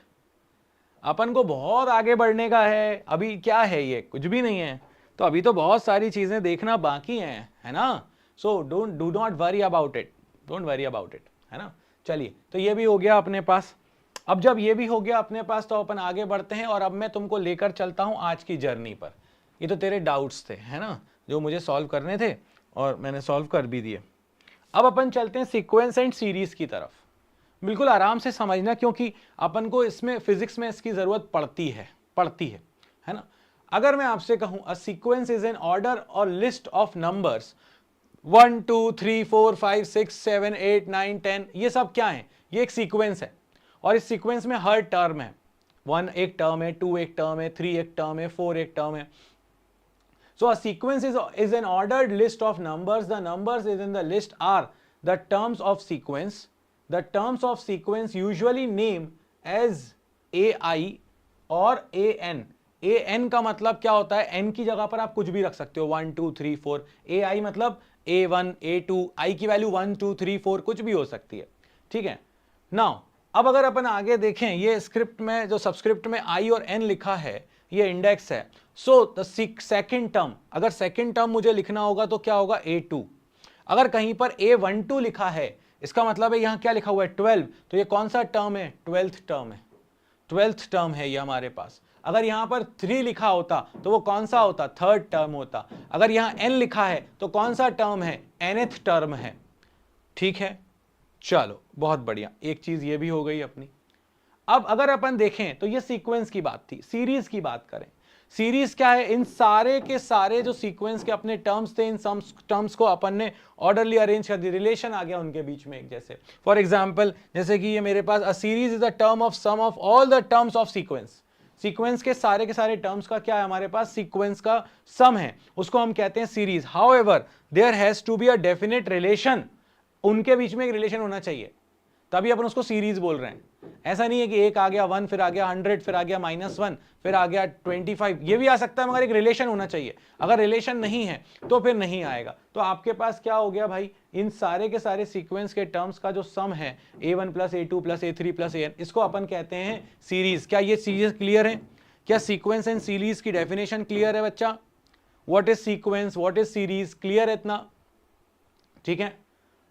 A: अपन को बहुत आगे बढ़ने का है। अभी क्या है, ये कुछ भी नहीं है, तो अभी तो बहुत सारी चीजें देखना बाकी हैं, है ना। So do not worry about it, don't worry about it, है ना। चलिए, तो ये भी हो गया अपने पास। अब जब ये भी हो गया अपने पास तो अपन आगे बढ़ते हैं और अब मैं तुमको लेकर चलता हूं आज की जर्नी पर। ये तो तेरे डाउट्स थे, है ना, जो मुझे सॉल्व करने थे और मैंने सॉल्व कर भी दिए। अब अपन चलते हैं सीक्वेंस एंड सीरीज की तरफ। बिल्कुल आराम से समझना, क्योंकि अपन को इसमें फिजिक्स में इसकी जरूरत पड़ती है ना। अगर मैं आपसे कहूं a sequence is an order और लिस्ट ऑफ नंबर्स 1 2 3 4 5 6 7 8 9 10, ये सब क्या है, ये एक सीक्वेंस है और इस सीक्वेंस में हर टर्म है। 1 एक टर्म है, 2 एक टर्म है, 3 एक टर्म है, 4 एक टर्म है। So a sequence is an ordered list of numbers. The numbers is in the list are the terms of sequence. The terms of sequence usually name as AI और AN. AN का मतलब क्या होता है, N की जगह पर आप कुछ भी रख सकते हो, 1 2 3 4। AI मतलब A1 A2, I की वैल्यू 1 2 3 4 कुछ भी हो सकती है, ठीक है। नाउ अब अगर अपन आगे देखें, ये स्क्रिप्ट में जो सबस्क्रिप्ट में I और N लिखा है ये इंडेक्स है। सो द सेकेंड टर्म, अगर सेकेंड टर्म मुझे लिखना होगा तो क्या होगा, A2। अगर कहीं पर A12 लिखा है, इसका मतलब है यहां क्या लिखा हुआ है 12, तो ये कौन सा टर्म है, 12th टर्म है, 12th टर्म है ये हमारे पास। अगर यहां पर 3 लिखा होता तो वो कौन सा होता, 3rd टर्म होता। अगर यहां N लिखा है तो कौन सा टर्म है, nth टर्म है, ठीक है। चलो बहुत बढ़िया, एक चीज ये भी हो गई अपनी। अब अगर अपन देखें तो ये सीक्वेंस की बात थी, सीरीज की बात करें। सीरीज क्या है, इन सारे के सारे जो सीक्वेंस के अपने टर्म्स थे, इन टर्म्स को अपन ने ऑर्डरली अरेंज कर दिया, रिलेशन आ गया उनके बीच में एक जैसे। फॉर एग्जांपल, जैसे कि ये मेरे पास a series is a term of sum of all the terms of sequence. Sequence के सारे टर्म्स का क्या है हमारे पास, सीक्वेंस का सम है, उसको हम कहते हैं series. However there has to be a definite relation, उनके बीच में एक रिलेशन होना चाहिए, तभी अपन उसको सीरीज बोल रहे हैं। ऐसा नहीं है कि एक आ गया 1, फिर आ गया 100, फिर आ गया -1, फिर आ गया 25, ये भी आ सकता है, मगर एक रिलेशन होना चाहिए। अगर रिलेशन नहीं है तो फिर नहीं आएगा। तो आपके पास क्या हो गया भाई, इन सारे के सारे सीक्वेंस के टर्म्स का जो सम है A1 + A2 + A3 + AN, इसको अपन कहते हैं सीरीज। क्या ये सीरीज क्लियर है? क्या सीक्वेंस एंड सीरीज की डेफिनेशन क्लियर है बच्चा? What is sequence, what is series, clear है इतना? ठीक है,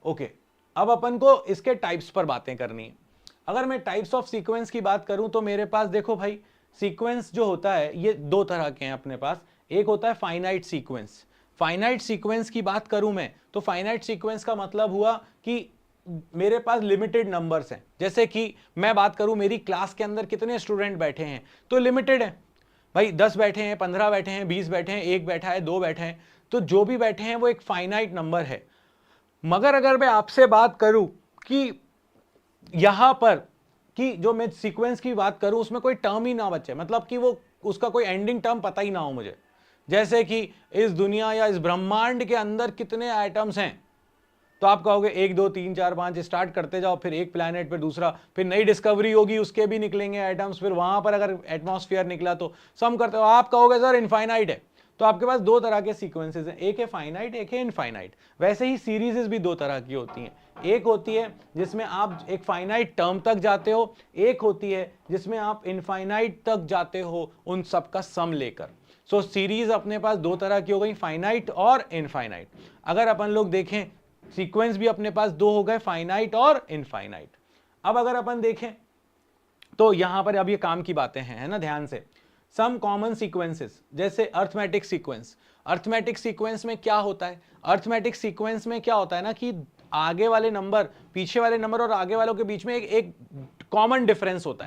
A: ओके। अब अपन को इसके टाइप्स पर बातें करनी है। अगर मैं टाइप्स ऑफ सीक्वेंस की बात करूं तो मेरे पास देखो भाई, सीक्वेंस जो होता है ये दो तरह के हैं अपने पास। एक होता है फाइनाइट सीक्वेंस। फाइनाइट सीक्वेंस की बात करूं मैं तो फाइनाइट सीक्वेंस का मतलब हुआ कि मेरे पास लिमिटेड नंबर्स हैं। जैसे कि मैं बात करूं मेरी क्लास के अंदर कितने स्टूडेंट बैठे हैं, तो लिमिटेड है भाई, 10 बैठे हैं, 15 बैठे हैं, 20 बैठे हैं, 1 बैठा है, 2 बैठे हैं, तो जो भी बैठे हैं वो एक फाइनाइट नंबर है। मगर अगर मैं आपसे बात करूं कि यहां पर कि जो मैं सीक्वेंस की बात करूं उसमें कोई टर्म ही ना बचे, मतलब कि वो उसका कोई एंडिंग टर्म पता ही ना हो मुझे, जैसे कि इस दुनिया या इस ब्रह्मांड के अंदर कितने एटम्स हैं, तो आप कहोगे 1 2 3 4 5 स्टार्ट करते जाओ, फिर एक प्लैनेट पे दूसरा, फिर नई डिस्कवरी होगी, उसके भी निकलेंगे एटम्स, फिर वहां पर अगर एटमॉस्फेयर निकला तो सम करते हो, आप कहोगे सर इनफाइनाइट है। तो आपके पास दो तरह के सीक्वेंसेस हैं, एक है फाइनाइट, एक है इनफाइनाइट। वैसे ही सीरीजेस भी दो तरह की होती हैं, एक होती है जिसमें आप एक फाइनाइट टर्म तक जाते हो, एक होती है जिसमें आप इनफाइनाइट तक जाते हो उन सब का सम लेकर। सो सीरीज अपने पास दो तरह की हो गई, फाइनाइट और इनफाइनाइट। अगर अपन लोग देखें सीक्वेंस भी अपने पास दो हो गए, फाइनाइट और इनफाइनाइट। अब अगर अपन देखें तो यहां पर अब ये काम की बातें हैं, है ना, ध्यान से। सम कॉमन सीक्वेंसेस, जैसे अर्थमेटिक सीक्वेंस। अर्थमेटिक सीक्वेंस में क्या होता है, अर्थमेटिक सीक्वेंस में क्या होता है ना कि आगे वाले नंबर, पीछे वाले नंबर और आगे वालों के बीच में एक कॉमन डिफरेंस होता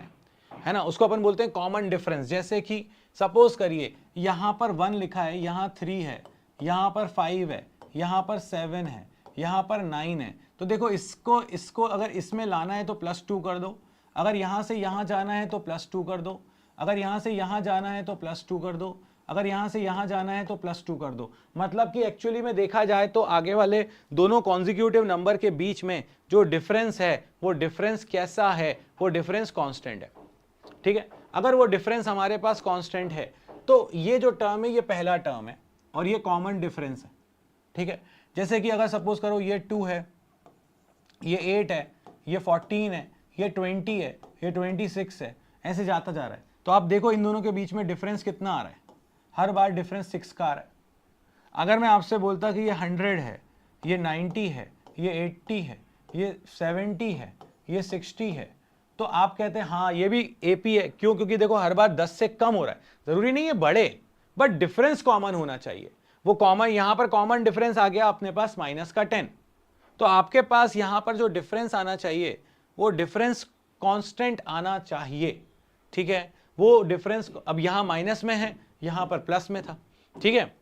A: है ना, उसको अपन बोलते हैं कॉमन डिफरेंस। जैसे कि सपोज करिए यहां पर 1 लिखा है, यहां 3 है, यहां पर 5 है, यहां पर 7 है, यहां पर 9 है। तो देखो इसको अगर इसमें लाना है तो +2 कर दो, अगर यहां से यहां जाना है तो +2 कर दो, अगर यहां से यहां जाना है तो +2 कर दो, अगर यहां से यहां जाना है तो +2 कर दो। मतलब कि एक्चुअली में देखा जाए तो आगे वाले दोनों कॉन्जिक्यूटिव नंबर के बीच में जो डिफरेंस है वो डिफरेंस कैसा है, वो डिफरेंस कांस्टेंट है। ठीक है, अगर वो डिफरेंस हमारे पास कांस्टेंट है तो ये जो टर्म है ये पहला टर्म है और ये कॉमन डिफरेंस है। ठीक है, जैसे कि अगर सपोज करो ये 2 है, ये 8 है, ये 14 है, ये 20 है, ये 26 है, ऐसे जाता जा रहा है। तो आप देखो इन दोनों के बीच में डिफरेंस कितना आ रहा है, हर बार डिफरेंस 6 का आ रहा है। अगर मैं आपसे बोलता कि ये 100 है, ये 90 है, ये 80 है, ये 70 है, ये 60 है, तो आप कहते हैं हाँ ये भी एपी है। क्यों? क्योंकि देखो हर बार 10 से कम हो रहा है, जरूरी नहीं है बढ़े, बट डिफरेंस कॉमन होना चाहिए। वो कॉमन, यहां पर कॉमन डिफरेंस आ गया अपने पास -10, तो आपके पास यहां पर जो डिफरेंस आना चाहिए वो डिफरेंस कांस्टेंट आना चाहिए। ठीक है, वो डिफरेंस अब यहां माइनस में है, यहां पर प्लस में था। ठीक है,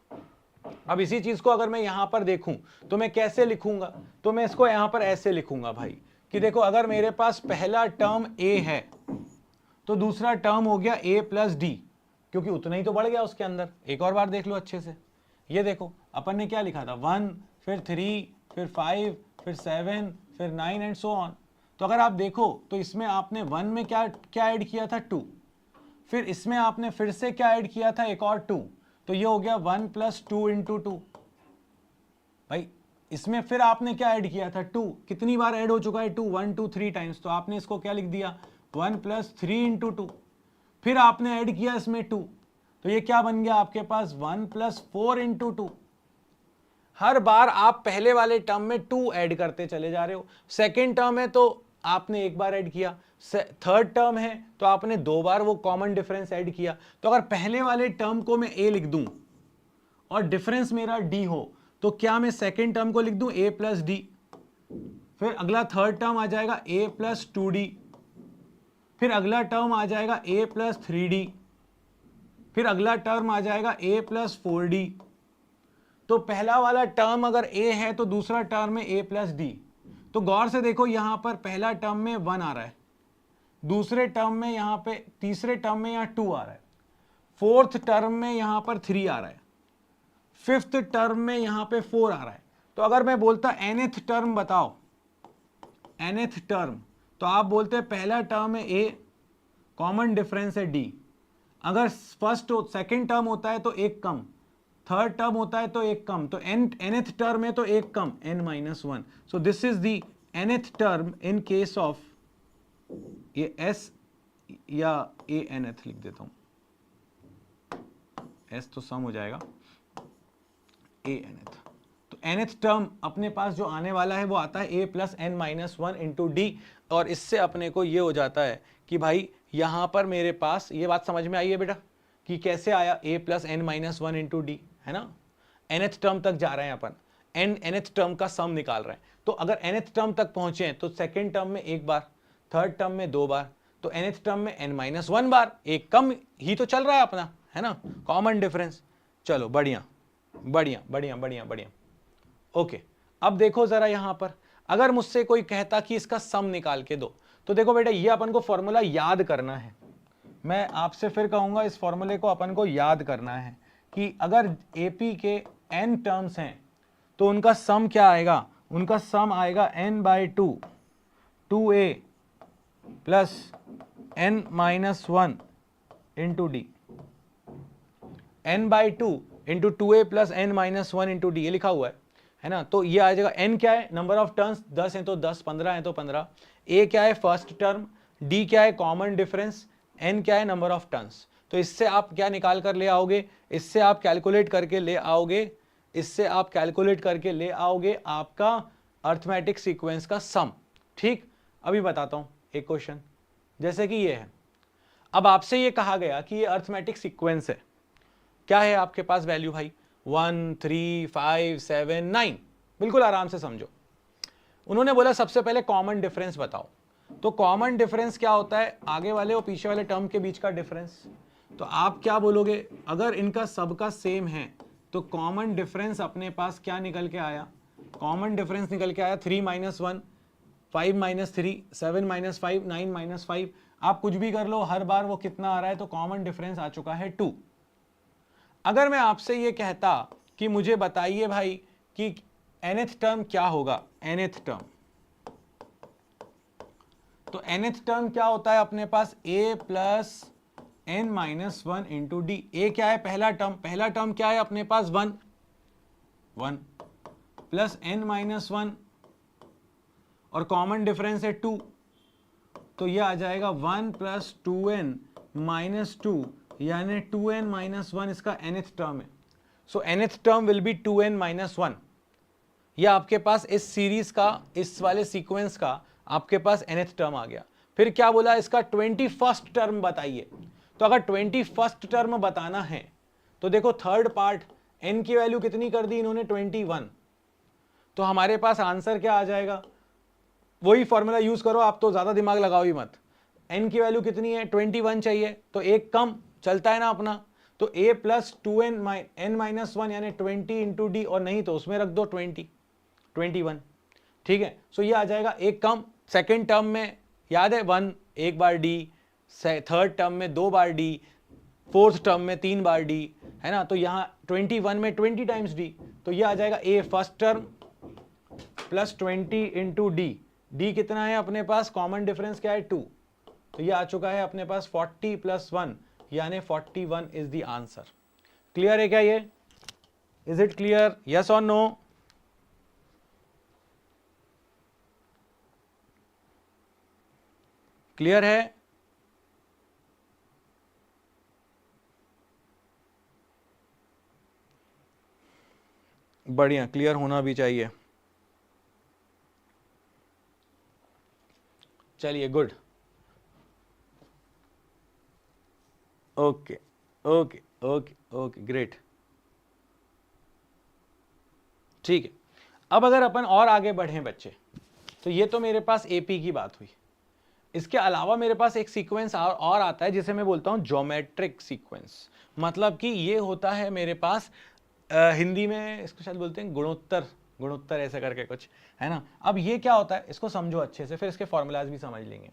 A: अब इसी चीज को अगर मैं यहां पर देखूं तो मैं कैसे लिखूंगा, तो मैं इसको यहां पर ऐसे लिखूंगा भाई कि देखो अगर मेरे पास पहला टर्म a है तो दूसरा टर्म हो गया a + d, क्योंकि उतना ही तो बढ़ गया उसके अंदर। एक और बार देख लो अच्छे से, ये देखो अपन ने क्या लिखा था, 1, फिर 3, फिर 5, फिर 7, फिर 9 एंड सो ऑन। तो अगर आप देखो तो इसमें आपने 1 में क्या क्या ऐड किया था, 2, फिर इसमें आपने फिर से क्या ऐड किया था, एक और 2, तो ये हो गया 1 + 2 × 2। भाई इसमें फिर आपने क्या ऐड किया था, 2, कितनी बार ऐड हो चुका है 2, 1 2 3 टाइम्स, तो आपने इसको क्या लिख दिया 1 + 3 × 2। फिर आपने ऐड किया इसमें 2, तो ये क्या बन गया आपके पास 1 + 4 × 2। हर बार आप पहले वाले टर्म में 2 ऐड करते चले जा रहे हो, सेकेंड टर्म है तो आपने एक बार ऐड किया, थर्ड टर्म है तो आपने 2 बार वो कॉमन डिफरेंस ऐड किया। तो अगर पहले वाले टर्म को मैं a लिख दूं और डिफरेंस मेरा d हो तो क्या मैं सेकेंड टर्म को लिख दूं a + d, फिर अगला थर्ड टर्म आ जाएगा a + 2d, फिर अगला टर्म आ जाएगा a + 3d, फिर अगला टर्म आ जाएगा a + 4d। तो पहला वाला टर्म अगर a है तो दूसरा टर्म है a + d। तो गौर से देखो यहां पर पहला टर्म में 1 आ रहा है, दूसरे टर्म में यहां पे, तीसरे टर्म में यहां 2 आ रहा है, फोर्थ टर्म में यहां पर 3 आ रहा है, फिफ्थ टर्म में यहां पे 4 आ रहा है। तो अगर मैं बोलता nth टर्म बताओ, nth टर्म, तो आप बोलते हैं पहला टर्म है a, कॉमन डिफरेंस है d। अगर फर्स्ट सेकंड टर्म होता है तो एक कम, थर्ड टर्म होता है तो एक कम, तो nth टर्म है तो एक कम, n-1। So this is the nth term in case of, ये s या a nth लिख देता हूं, s तो सम हो जाएगा, a nth। तो nth टर्म अपने पास जो आने वाला है वो आता है a + n-1 × d, और इससे अपने को ये हो जाता है कि भाई यहां पर मेरे पास, ये बात समझ में आई है बेटा कि कैसे आया a + n-1 × d, है ना। nth टर्म तक जा रहे हैं अपन, nth टर्म का सम निकाल रहे हैं। तो अगर nth टर्म तक पहुंचे तो सेकेंड टर्म में एक बार, थर्ड टर्म में 2 बार, तो nth टर्म में n-1 बार, एक कम ही तो चल रहा है अपना, है ना, कॉमन डिफरेंस। चलो बढ़िया बढ़िया बढ़िया बढ़िया बढ़िया, ओके। अब देखो जरा यहां पर अगर मुझसे कोई कहता कि इसका सम निकाल के दो, तो देखो बेटा ये अपन को फॉर्मूला याद करना है। मैं आपसे फिर कहूंगा इस फॉर्मूले को अपन को याद करना है कि अगर AP के n टर्म्स हैं तो उनका सम क्या आएगा, उनका सम आएगा n/2 2a + n-1 × d, n/2 × 2a + n-1 × d, ये लिखा हुआ है ना। तो ये आ जाएगा, n क्या है, नंबर ऑफ टर्म्स 10 है तो 10, 15 है तो 15, a क्या है फर्स्ट टर्म, d क्या है कॉमन डिफरेंस, n क्या है नंबर ऑफ टर्म्स। तो इससे आप क्या निकाल कर ले आओगे, इससे आप कैलकुलेट करके ले आओगे, इससे आप कैलकुलेट करके ले आओगे आपका अर्थमेटिक सीक्वेंस का सम। ठीक, अभी बताता हूं एक क्वेश्चन, जैसे कि ये है। अब आपसे ये कहा गया कि ये अर्थमेटिक सीक्वेंस है, क्या है आपके पास वैल्यू भाई 1 3 5 7 9, बिल्कुल आराम से समझो। उन्होंने बोला सबसे पहले कॉमन डिफरेंस बताओ। तो कॉमन डिफरेंस क्या होता है, आगे वाले और पीछे वाले टर्म के बीच का डिफरेंस। तो आप क्या बोलोगे, अगर इनका सबका सेम है तो कॉमन डिफरेंस अपने पास क्या निकल के आया, कॉमन डिफरेंस निकल के आया 3 - 1, 5 - 3, 7 - 5, 9 - 5। आप कुछ भी कर लो, हर बार वो कितना आ रहा है, तो कॉमन डिफरेंस आ चुका है 2। अगर मैं आपसे ये कहता कि मुझे बताइए भाई कि nth टर्म क्या होगा, nth टर्म, तो nth टर्म क्या होता है अपने पास, a plus n minus 1 into d. A क्या है, पहला टर्म, पहला टर्म क्या है अपने पास 1 1 प्लस n माइनस 1 और कॉमन डिफरेंस है 2, तो ये आ जाएगा 1 प्लस 2n माइनस 2, यानी 2n माइनस 1 इसका nth टर्म है। सो nth term will be 2n minus 1। यह आपके पास इस सीरीज का, इस वाले सीक्वेंस का आपके पास nth टर्म आ गया। फिर क्या बोला, इसका 21st टर्म बताइए। तो अगर 21st टर्म बताना है तो देखो थर्ड पार्ट, n की वैल्यू कितनी कर दी इन्होंने, 21, तो हमारे पास आंसर क्या आ जाएगा, वही फॉर्मूला यूज करो, आप तो ज्यादा दिमाग लगाओ ही मत। n की वैल्यू कितनी है, 21 चाहिए, तो एक कम चलता है ना अपना, तो a plus 2n n minus 1 यानी 20 इंटू डी, और नहीं तो उसमें रख दो 21, ठीक है। सो ये आ जाएगा एक कम। सेकेंड टर्म में याद है 1 एक बार डी, थर्ड टर्म में 2 बार डी, फोर्थ टर्म में 3 बार डी, है ना। तो यहाँ 21 में 20 टाइम्स डी, तो ये आ जाएगा a first term plus 20 into D. D कितना है अपने पास, कॉमन डिफरेंस क्या है 2, तो ये आ चुका है अपने पास 40 प्लस 1 यानी 41 इज द आंसर। क्लियर है क्या ये, इज इट क्लियर, यस और नो? क्लियर है? बढ़िया, क्लियर होना भी चाहिए। चलिए good, okay okay okay okay great, ठीक है। अब अगर अपन और आगे बढ़ें बच्चे, तो ये तो मेरे पास एपी की बात हुई। इसके अलावा मेरे पास एक सीक्वेंस और आता है जिसे मैं बोलता हूं ज्योमेट्रिक सीक्वेंस। मतलब कि ये होता है मेरे पास हिंदी में इसको शायद बोलते हैं गुणोत्तर, गुणोत्तर ऐसे करके कुछ, है ना। अब ये क्या होता है, इसको समझो अच्छे से, फिर इसके फॉर्मूलाज भी समझ लेंगे।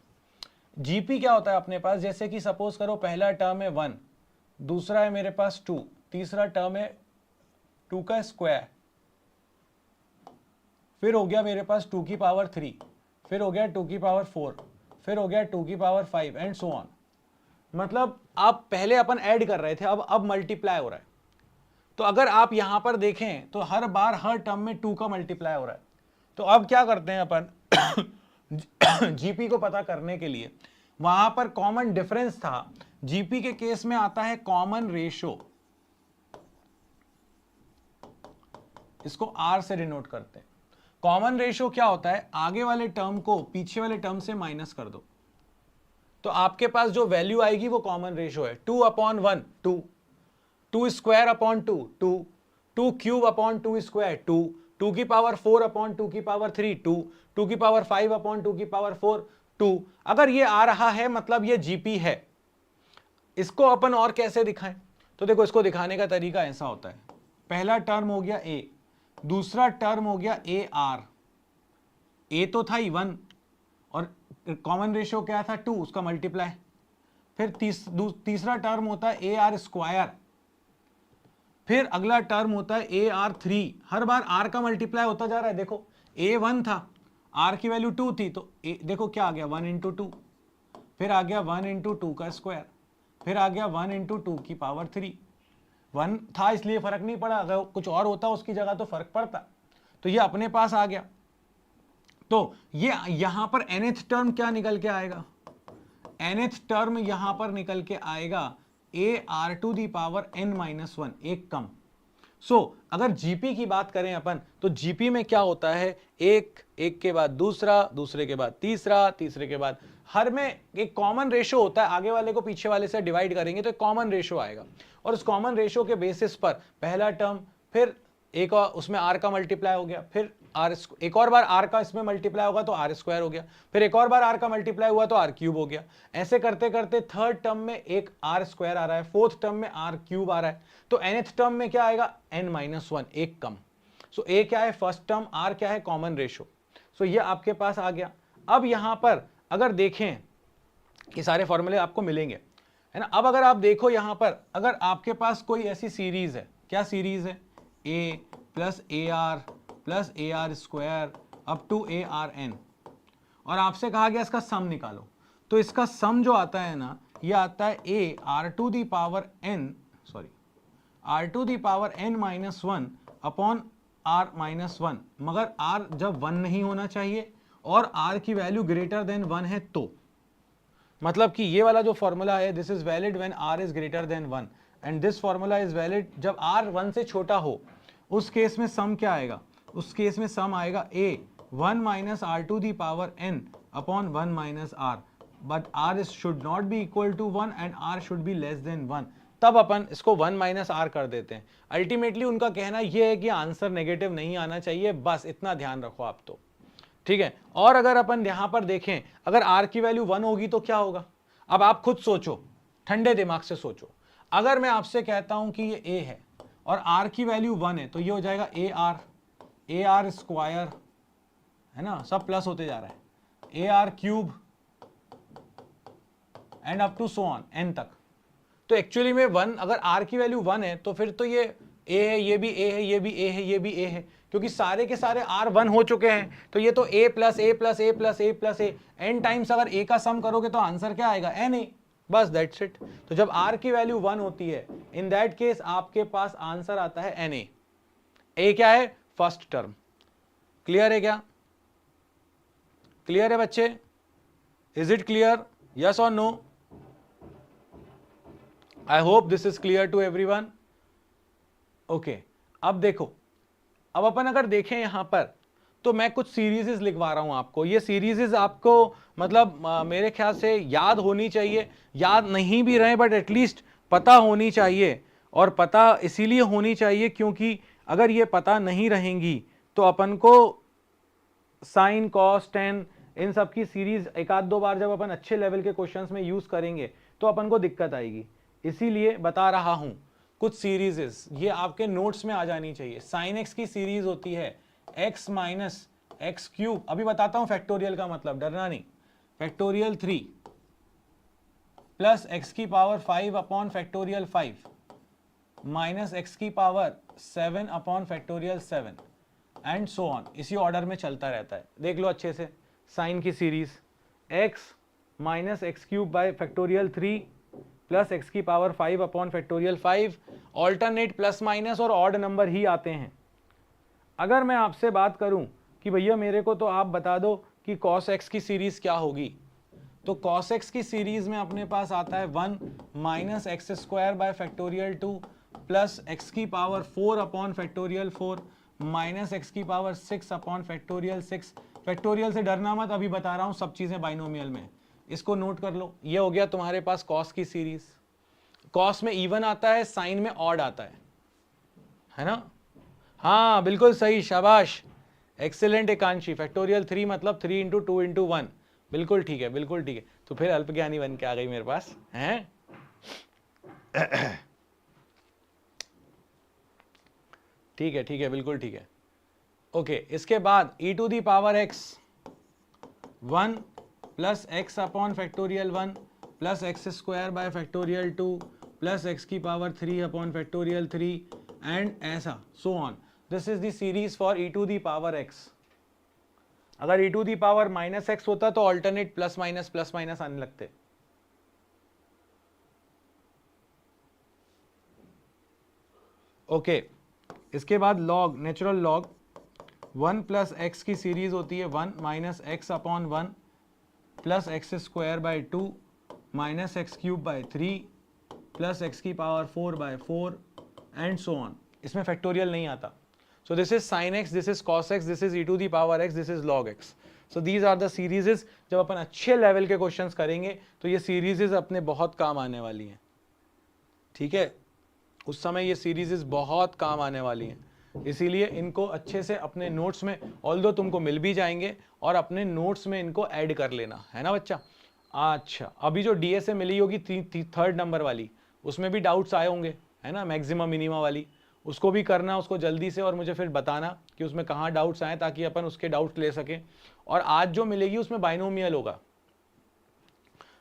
A: जीपी क्या होता है अपने पास, जैसे कि सपोज करो पहला टर्म है 1, दूसरा है मेरे पास 2, तीसरा टर्म है 2 का स्क्वायर, फिर हो गया मेरे पास 2 की पावर 3, फिर हो गया 2 की पावर 4, फिर हो गया 2 की पावर 5 एंड सो ऑन। मतलब आप पहले अपन ऐड कर रहे थे, अब मल्टीप्लाई हो रहा है। तो अगर आप यहां पर देखें तो हर बार हर टर्म में 2 का मल्टीप्लाई हो रहा है। तो अब क्या करते हैं अपन जीपी को पता करने के लिए, वहां पर कॉमन डिफरेंस था, जीपी के केस में आता है कॉमन रेशो, इसको आर से डिनोट करते हैं। कॉमन रेशो क्या होता है, आगे वाले टर्म को पीछे वाले टर्म से माइनस कर दो, तो आपके पास जो वैल्यू आएगी वो कॉमन रेशो है। 2/1 2, 2 square upon 2 2, 2 cube upon 2 square 2, 2 की पावर 4 अपॉन 2 की पावर 3 2, 2 की पावर 5 अपॉन 2 की पावर 4 2। अगर ये आ रहा है मतलब ये जीपी है। इसको अपन और कैसे दिखाएं, तो देखो इसको दिखाने का तरीका ऐसा होता है, पहला टर्म हो गया ए, दूसरा टर्म हो गया ए आर, ए तो था ही 1 और कॉमन रेशियो क्या था 2, उसका मल्टीप्लाई, फिर तीसरा टर्म होता है ए आर स्क्वायर, फिर अगला टर्म होता है ए आर 3, हर बार आर का मल्टीप्लाई होता जा रहा है। देखो ए 1 था, आर की वैल्यू 2 थी, तो देखो क्या आ गया 1 इंटू 2, फिर आ गया 1 इंटू 2 का स्क्वायर, फिर आ गया 1 इंटू 2 की पावर 3। 1 था इसलिए फर्क नहीं पड़ा, अगर कुछ और होता उसकी जगह तो फर्क पड़ता। तो ये अपने पास आ गया। तो ये यहां पर nth टर्म क्या निकल के आएगा, nth टर्म यहां पर निकल के आएगा a r to the power n minus 1, एक कम। अगर जीपी की बात करें अपन, तो जीपी में क्या होता है, एक के बाद दूसरा, दूसरे के बाद तीसरा, तीसरे के बाद, हर में एक कॉमन रेशो होता है, आगे वाले को पीछे वाले से डिवाइड करेंगे तो एक कॉमन रेशो आएगा, और उस कॉमन रेशो के बेसिस पर पहला टर्म, फिर एक और उसमें r का मल्टीप्लाई हो गया, फिर एक और बार r का इसमें मल्टीप्लाई होगा तो r स्क्वायर हो गया, फिर एक और बार r का मल्टीप्लाई हुआ तो r क्यूब हो गया। ऐसे करते करते थर्ड टर्म में एक r स्क्वायर आ रहा है, फोर्थ टर्म में r क्यूब आ रहा है, तो nth टर्म में क्या आएगा, n-1, एक कम। सो a क्या है, फर्स्ट टर्म, r क्या है, कॉमन रेशो। सो ये आपके पास आ गया। अब यहां पर अगर देखें कि सारे फॉर्मूले आपको मिलेंगे, है ना। अब अगर आप देखो यहां पर, अगर आपके पास कोई ऐसी सीरीज है, क्या सीरीज है, a plus a r plus a r square up to a r n, और आपसे कहा गया इसका सम निकालो, तो इसका सम जो आता है ना, ये आता है a r to the power n, sorry r to the power n minus 1 upon r minus 1, मगर r जब 1 नहीं होना चाहिए और r की वैल्यू ग्रेटर देन 1 है तो, मतलब कि ये वाला जो फॉर्मूला है, this is valid when r is greater than 1 and this formula is valid जब r 1 से छोटा हो। उस केस में सम क्या आएगा, उस केस में सम आएगा a 1 minus r to the power n upon 1 minus r, but r should not be equal to 1 and r should be less than 1, तब अपन इसको 1 माइनस r कर देते हैं। अल्टीमेटली उनका कहना यह है कि आंसर नेगेटिव नहीं आना चाहिए, बस इतना ध्यान रखो आप तो, ठीक है। और अगर अपन यहां पर देखें, अगर r की वैल्यू 1 होगी तो क्या होगा, अब आप खुद सोचो, ठंडे दिमाग से सोचो। अगर मैं आपसे कहता हूं कि ये a है और r की वैल्यू 1 है, तो ये हो जाएगा ए आर स्क्वायर, है ना, सब प्लस होते जा रहा है, a r cube and up to so on n तक। तो एक्चुअली में 1, अगर r की वैल्यू 1 है तो फिर तो ये a है, ये भी a है, ये भी a है, ये भी a है, क्योंकि सारे के सारे r 1 हो चुके हैं, तो ये तो a plus a plus a plus a plus a, n times अगर a का सम करोगे तो आंसर क्या आएगा, na, बस दैट्स इट। तो जब r की वैल्यू 1 होती है, इन दैट केस आपके पास आंसर आता है na। a क्या है, फर्स्ट टर्म। क्लियर है क्या, क्लियर है बच्चे, इज इट क्लियर, यस और no? I hope this is clear to everyone. Okay, अब देखो, अब अपन अगर देखें यहां पर, तो मैं कुछ सीरीजेस लिखवा रहा हूं आपको। ये सीरीजेस आपको मतलब मेरे ख्याल से याद होनी चाहिए, याद नहीं भी रहे बट एटलीस्ट पता होनी चाहिए। और पता इसीलिए होनी चाहिए क्योंकि अगर ये पता नहीं रहेंगी तो अपन को साइन कॉस टेन इन सब की सीरीज एक आध दो बार जब अपन अच्छे लेवल के क्वेश्चंस में यूज करेंगे तो अपन को दिक्कत आएगी। इसीलिए बता रहा हूं कुछ सीरीजेस, ये आपके नोट्स में आ जानी चाहिए। साइन एक्स की सीरीज होती है x माइनस एक्स क्यूब, अभी बताता हूं फैक्टोरियल का मतलब, डरना नहीं, फैक्टोरियल 3 प्लस एक्स की power 5 upon factorial 5 minus x की power 7 upon factorial 7 and so on, इसी ऑर्डर में चलता रहता है। देख लो अच्छे से, साइन की series x minus x cube by factorial 3 plus x की power 5 upon factorial 5, alternate plus minus और ऑड नंबर ही आते हैं। अगर मैं आपसे बात करूं कि भैया मेरे को तो आप बता दो कि cos x की सीरीज क्या होगी, तो cos x की सीरीज में अपने पास आता है 1 minus x square by factorial 2 plus x की power 4 upon factorial 4 minus x की पावर 6 अपॉन फैक्टोरियल 6। फैक्टोरियल से डरना मत, अभी बता रहा हूं सब चीजें बाइनोमियल में, इसको नोट कर लो। ये हो गया तुम्हारे पास cos की सीरीज। cos में इवन आता है, साइन में ऑड आता है ना। हाँ बिल्कुल सही, शाबाश, एक्सीलेंट एकांशी। फैक्टोरियल 3 मतलब 3 इंटू 2 इंटू 1, बिल्कुल ठीक है, बिल्कुल ठीक है। तो फिर अल्पज्ञानी बन के आ गई मेरे पास, हैं? ठीक है, ठीक है, बिल्कुल ठीक है। ओके, इसके बाद e to the power x 1 plus x upon factorial 1 plus x square by factorial 2 plus x की पावर 3 अपॉन फैक्टोरियल 3 एंड ऐसा so on. This is the series for e to the power x। अगर e to the power minus x होता तो alternate plus minus आने लगते। Okay, इसके बाद log, natural log 1 plus x की series होती है 1 minus x upon 1 plus x square by 2 minus x cube by 3 plus x की power 4 by 4 and so on. इसमें फैक्टोरियल नहीं आता। So this is sine x, this is cos x, this is e to the power x, this is log x. So these are the series. जब अपन अच्छे level के questions करेंगे तो ये सीरीजेस अपने बहुत काम आने वाली हैं, ठीक है। उस समय ये सीरीजेस बहुत काम आने वाली हैं। इसीलिए इनको अच्छे से अपने नोट्स में, ऑल्दो तुमको मिल भी जाएंगे, और अपने नोट्स में इनको ऐड कर लेना है ना बच्चा। अच्छा, अभी जो डीएसए मिली होगी 3rd नंबर वाली, उसमें भी डाउट्स आए होंगे है ना, मैक्सिमम मिनिमा वाली, उसको भी करना, उसको जल्दी से, और मुझे फिर बताना कि उसमें कहाँ डाउट्स आए, ताकि अपन उसके डाउट्स ले सकें। और आज जो मिलेगी उसमें बाइनोमियल होगा,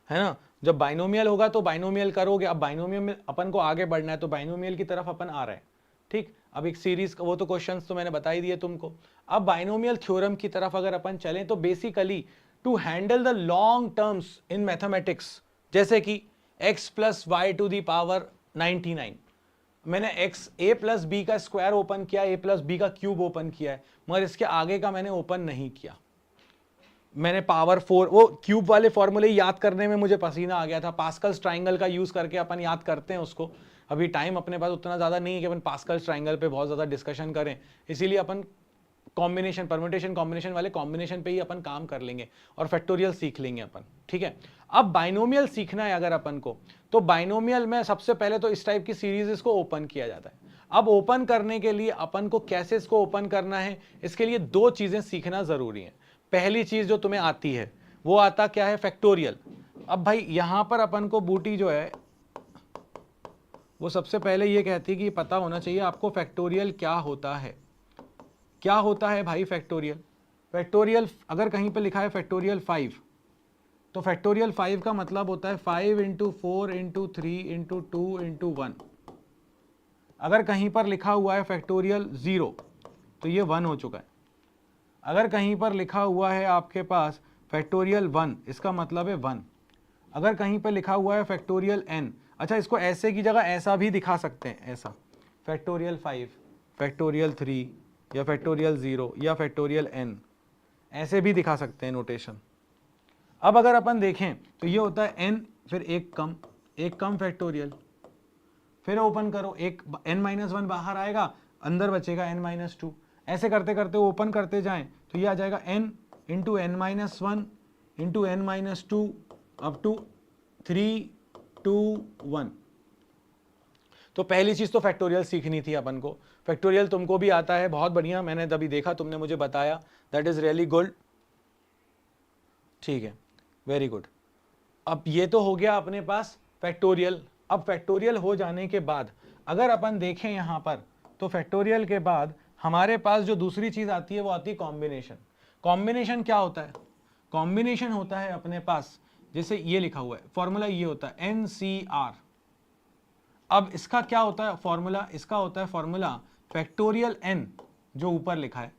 A: है ना। जब बाइनोमियल होगा तो बाइनोमियल करोगे। अब बाइनोमियल में अपन को आगे बढ़ना है, तो बाइनोमियल की तरफ अपन आ रहे हैं, ठीक। अब एक सीरीज, वो तो क्वेश्चंस तो मैंने बता ही दिए तुमको। अब बाइनोमियल थ्योरम की तरफ अगर अपन चलें, तो basically to handle the long terms in mathematics, जैसे कि x plus y to the power 99, मैंने x a प्लस बी का स्क्वायर ओपन किया, a प्लस बी का क्यूब ओपन किया है, मगर इसके आगे का मैंने ओपन नहीं किया। मैंने पावर 4, वो क्यूब वाले फॉर्मूले याद करने में मुझे पसीना आ गया था। पास्कल्स ट्राइंगल का यूज करके अपन याद करते हैं उसको। अभी टाइम अपने पास उतना ज्यादा नहीं है कि अपन पास्कल्स ट्राइंगल पे बहुत ज्यादा डिस्कशन करें, इसीलिए अपन कॉम्बिनेशन, परम्यूटेशन कॉम्बिनेशन वाले कॉम्बिनेशन पे ही अपन काम कर लेंगे, और फैक्टोरियल सीख लेंगे अपन, ठीक है। अब बाइनोमियल सीखना है अगर अपन को, तो बाइनोमियल में सबसे पहले तो इस टाइप की सीरीज को ओपन किया जाता है। अब ओपन करने के लिए अपन को कैसे इसको ओपन करना है, इसके लिए 2 चीजें सीखना जरूरी है। पहली चीज जो तुम्हें आती है वो आता क्या है, फैक्टोरियल। अब भाई यहां पर अपन को बूटी जो है वो सबसे पहले ये कहती है कि पता होना चाहिए आपको फैक्टोरियल क्या होता है। क्या होता है भाई फैक्टोरियल? फैक्टोरियल अगर कहीं पे लिखा है फैक्टोरियल 5, तो फैक्टोरियल 5 का मतलब होता है 5 इंटू 4 इंटू 3 इंटू 2 इंटू 1। अगर कहीं पर लिखा हुआ है फैक्टोरियल 0, तो ये 1 हो चुका है। अगर कहीं पर लिखा हुआ है आपके पास फैक्टोरियल 1, इसका मतलब है 1। अगर कहीं पर लिखा हुआ है फैक्टोरियल n, अच्छा इसको ऐसे की जगह ऐसा भी दिखा सकते हैं, ऐसा फैक्टोरियल 5, फैक्टोरियल 3, या फैक्टोरियल 0, या फैक्टोरियल n, ऐसे भी दिखा सकते हैं नोटेशन। अब अगर अपन देखें तो ये होता है n, फिर एक कम फैक्टोरियल, फिर ओपन करो, एक n-1 बाहर आएगा, अंदर बचेगा n-2। ऐसे करते करते ओपन करते जाएं तो ये आ जाएगा n into n-1 into n-2 up to 3, 2, 1। तो पहली चीज तो फैक्टोरियल सीखनी थी अपन को। फैक्टोरियल तुमको भी आता है, बहुत बढ़िया, मैंने तभी देखा, तुमने मुझे बताया, दैट इज रियली गुड, ठीक है, वेरी गुड। अब ये तो हो गया अपने पास फैक्टोरियल। अब फैक्टोरियल हो जाने के बाद अगर अपन देखें यहां पर, तो फैक्टोरियल के बाद हमारे पास जो दूसरी चीज आती है वो आती है कॉम्बिनेशन। कॉम्बिनेशन क्या होता है? कॉम्बिनेशन होता है अपने पास, जैसे ये लिखा हुआ है फॉर्मूला, ये होता है NCR। अब इसका क्या होता है फॉर्मूला? इसका होता है फॉर्मूला फैक्टोरियल n जो ऊपर लिखा है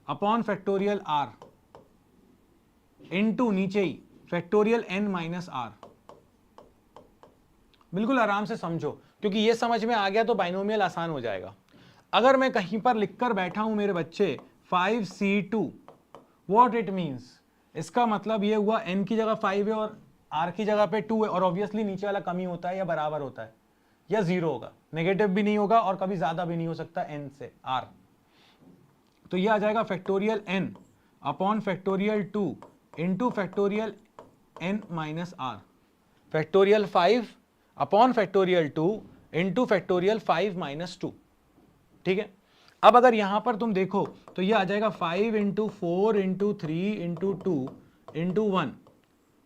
A: अपॉन फैक्टोरियल r इनटू नीचे ही फैक्टोरियल n माइनस r। बिल्कुल आराम से समझो, क्योंकि ये समझ में आ गया तो बाइनोमियल आसान हो जाएगा। अगर मैं कहीं पर लिखकर बैठा हूं मेरे बच्चे 5C2, व्हाट इट मींस, इसका मतलब ये हुआ n की जगह 5 है और r की जगह पे 2 है, और ऑब्वियसली नीचे वाला कम ही होता है या बराबर होता है या 0 होगा, नेगेटिव भी नहीं होगा और कभी ज्यादा भी नहीं हो सकता n से r। तो ये आ जाएगा factorial n upon factorial 2 into factorial n minus r, factorial 5 upon factorial 2 into factorial 5 minus 2, ठीक है। अब अगर यहां पर तुम देखो तो ये आ जाएगा 5 into 4 into 3 into 2 into 1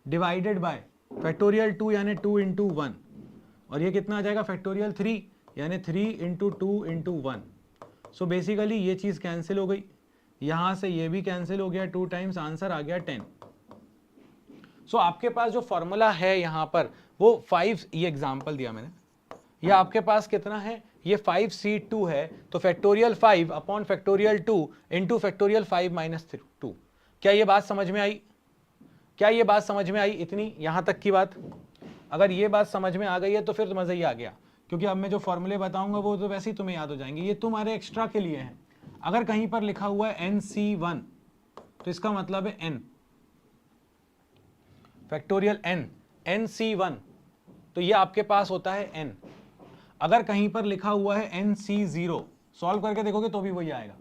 A: divided by factorial 2 यानी 2 इंटू 1, और ये कितना आ जाएगा फैक्टोरियल 3 यानी 3 इंटू 2 इंटू 1। सो बेसिकली ये चीज कैंसिल हो गई, यहां से ये भी कैंसिल हो गया, 2 टाइम्स आंसर आ गया 10। सो आपके पास जो फॉर्मूला है यहां पर वो 5, ये एग्जांपल दिया मैंने, ये आपके पास कितना है, ये 5C2 है, तो factorial 5 upon factorial 2 into factorial 5 minus 2। क्या ये बात समझ में आई? क्या ये बात समझ में आई इतनी यहां तक की बात? अगर ये बात समझ में आ गई है तो फिर मजा ही आ गया, क्योंकि अब मैं जो फॉर्मूले बताऊंगा वो तो वैसे ही तुम्हें याद हो जाएंगे, ये तुम्हारे एक्स्ट्रा के लिए है। अगर कहीं पर लिखा हुआ है NC1, तो इसका मतलब है n फैक्टोरियल n, NC1, तो ये आपके पास होता है n। अगर कहीं पर लिखा हुआ है NC0, सॉल्व करके देखोगे तो भी वही आएगा,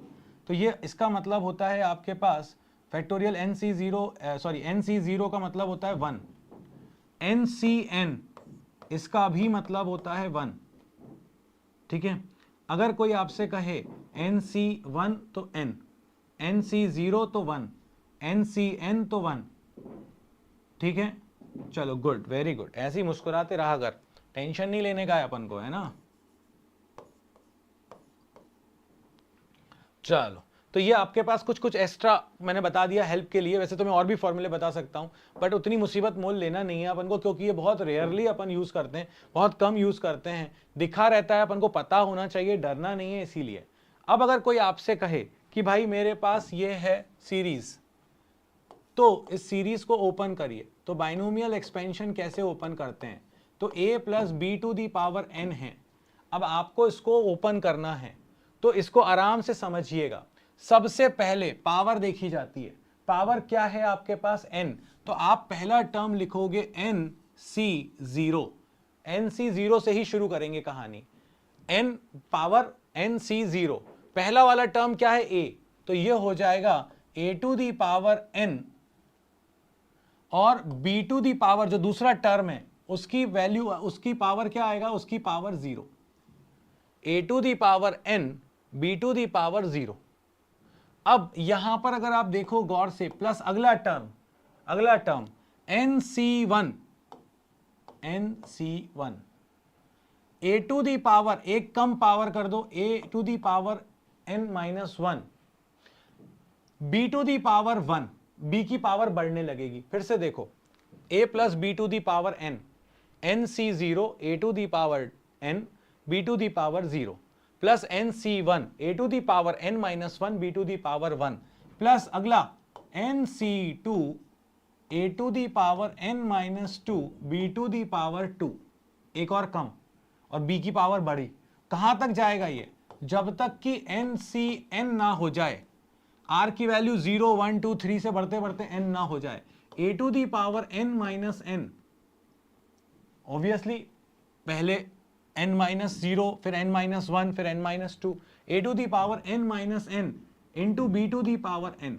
A: तो ये इसका मतलब होता है आपके पास फैक्टोरियल NC0 का मतलब होता है 1, NCN इसका भी मतलब होता है 1, ठीक है। अगर कोई आपसे कहे NC1 तो n, NC0 तो 1, NCN तो 1। ठीक है, चलो गुड, वेरी गुड। ऐसे ही मुस्कुराते रहा कर, टेंशन नहीं लेने का है अपन को, है ना। चलो, तो ये आपके पास कुछ कुछ एक्स्ट्रा मैंने बता दिया हेल्प के लिए। वैसे तो मैं और भी फॉर्मूले बता सकता हूं, बट उतनी मुसीबत मोल लेना नहीं है अपन को, क्योंकि ये बहुत रेयरली अपन यूज करते हैं, बहुत कम यूज करते हैं, दिखा रहता है, अपन को पता होना चाहिए, डरना नहीं है इसीलिए। अब अगर कोई आपसे कहे कि भाई मेरे पास ये है सीरीज, तो इस सीरीज को ओपन करिए, तो बाइनोमियल एक्सपेंशन कैसे ओपन करते हैं, तो a plus b to the power n है। अब आपको इसको ओपन करना है, तो इसको आराम से समझिएगा। सबसे पहले पावर देखी जाती है, पावर क्या है आपके पास n, तो आप पहला टर्म लिखोगे NC0, NC0 से ही शुरू करेंगे कहानी, n पावर NC0, पहला वाला टर्म क्या है a, तो ये हो जाएगा a to the power n, और b टू दी पावर जो दूसरा टर्म है उसकी वैल्यू, उसकी पावर क्या आएगा, उसकी power 0, a to the power n, b to the power 0। अब यहां पर अगर आप देखो गौर से, प्लस अगला term NC1, a to the power, एक कम पावर कर दो, a to the power n minus 1, b to the power 1, b की पावर बढ़ने लगेगी। फिर से देखो, a plus b to the power n, NC0 a to the power n, b to the power 0, plus NC1 a to the power n minus 1, b to the power 1, plus अगला NC2 a to the power n minus 2, b to the power 2, एक और कम, और b की power बढ़ी। कहां तक जाएगा ये, जब तक कि NCN ना हो जाए, r की वैल्यू 0 1 2 3 से बढ़ते बढ़ते n ना हो जाए, a to the power n minus n, obviously पहले n माइनस 0, फिर n माइनस 1, फिर n minus 2, a to the power n minus n into b to the power n।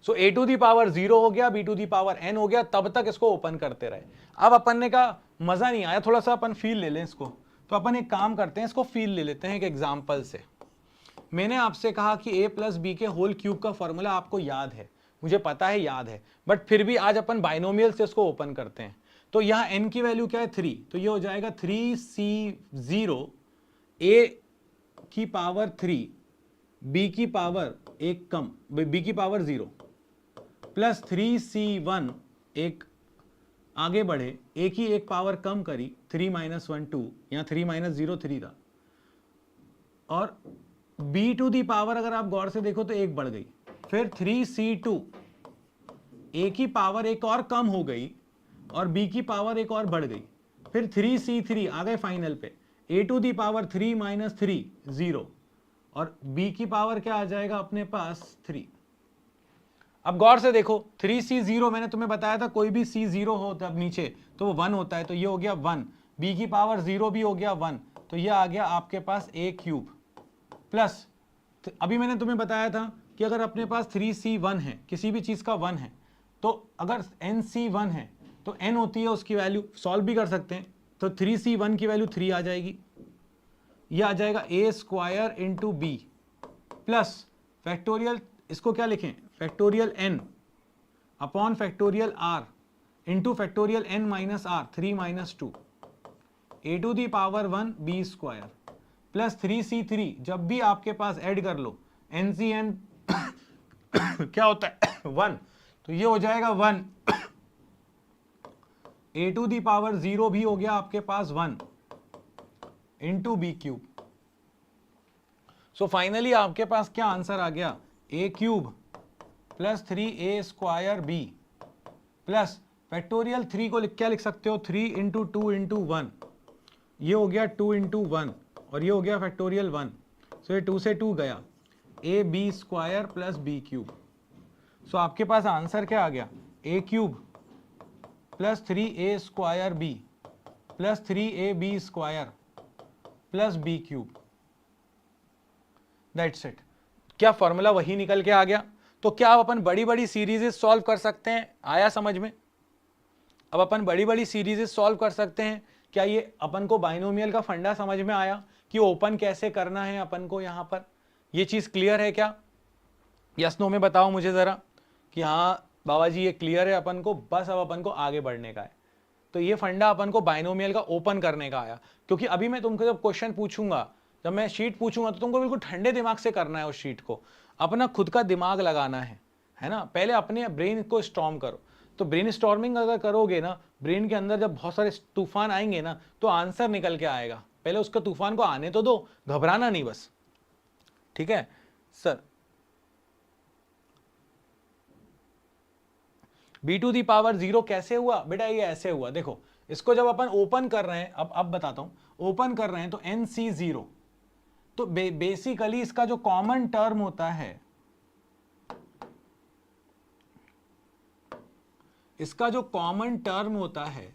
A: So a to the power 0 हो गया, b to the power n हो गया, तब तक इसको ओपन करते रहे। अब अपन ने कहा मजा नहीं आया, थोड़ा सा अपन फील ले लें इसको, तो अपन एक काम करते हैं, इसको फील ले लेते हैं एक एग्जाम्पल से। मैंने आपसे कहा कि a प्लस बी के होल क्यूब का फॉर्मूला आपको याद है, मुझे पता है याद है, बट फिर भी आज अपन बाइनोमियल से इसको ओपन करते हैं। तो यहाँ n की वैल्यू क्या है 3, तो ये हो जाएगा 3C0 a की पावर 3, b की पावर एक कम, b की पावर 0, प्लस 3C1 एक आगे बढ़े, a की एक पावर कम करी, 3 माइनस 1 2, यहाँ 3 माइनस 0 3 था, और b टू दी पावर अगर आप गौर से देखो तो एक बढ़ गई, फिर 3C2 a की पावर एक और कम हो गई, और b की पावर एक और बढ़ गई, फिर 3C3 आ गए फाइनल पे, a to the power 3 minus 3 0, और b की पावर क्या आ जाएगा अपने पास 3। अब गौर से देखो 3C0 मैंने तुम्हें बताया था कोई भी C0 हो तब नीचे तो वो 1 होता है, तो ये हो गया 1, b की पावर 0 भी हो गया 1, तो ये आ गया आपके पास a क्यूब, प्लस अभी मैंने तुम्हें बताया था कि अगर अपने पास 3C1 है, किसी भी चीज का 1 है, तो अगर NC1 है तो n होती है उसकी वैल्यू, सॉल्व भी कर सकते हैं, तो 3C1 की वैल्यू 3 आ जाएगी, ये आ जाएगा a square into b, plus factorial, इसको क्या लिखें, factorial n upon factorial r into factorial n minus r, 3 minus 2, a to the power 1 b square, plus 3C3, जब भी आपके पास ऐड कर लो NCN क्या होता है 1, तो ये हो जाएगा 1, a टू दी पावर 0 भी हो गया आपके पास 1 into b cube. So finally आपके पास क्या आंसर आ गया, a cube plus 3a square b, plus factorial 3 को क्या लिख सकते हो, 3 इंटू 2 इंटू 1, ये हो गया 2 इंटू 1, और ये हो गया फैक्टोरियल 1, सो ये 2 से 2 गया, a b square plus b cube. So आपके पास आंसर क्या आ गया, a cube plus 3a square b plus 3ab square plus b cube, that's it. क्या फॉर्मूला वही निकल के आ गया। तो क्या अब अपन बड़ी बड़ी सीरीजेस सॉल्व कर सकते हैं, आया समझ में। अब अपन बड़ी बड़ी सीरीजेस सॉल्व कर सकते हैं, क्या ये अपन को बाइनोमियल का फंडा समझ में आया कि ओपन कैसे करना है अपन को यहां पर। ये चीज क्लियर है क्या? यस नो में बताओ मुझे जरा कि हाँ बाबा जी ये क्लियर है अपन को, बस अब अपन को आगे बढ़ने का है। तो ये फंडा अपन को बाइनोमियल का ओपन करने का आया, क्योंकि अभी मैं तुमको जब क्वेश्चन पूछूंगा, जब मैं शीट पूछूंगा, तो तुमको बिल्कुल ठंडे दिमाग से करना है। उस शीट को अपना खुद का दिमाग लगाना है ना। पहले अपने ब्रेन को स्टॉर्म करो। तो ब्रेन स्टॉर्मिंग अगर करोगे ना, ब्रेन के अंदर जब बहुत सारे तूफान आएंगे ना, तो आंसर निकल के आएगा। पहले उसका तूफान को आने तो दो, घबराना नहीं बस, ठीक है sir. b to the power 0 कैसे हुआ बेटा? ये ऐसे हुआ, देखो इसको जब अपन ओपन कर रहे हैं, अब बताता हूं, ओपन कर रहे हैं तो NC0, तो बेसिकली इसका जो कॉमन टर्म होता है, इसका जो कॉमन टर्म होता है,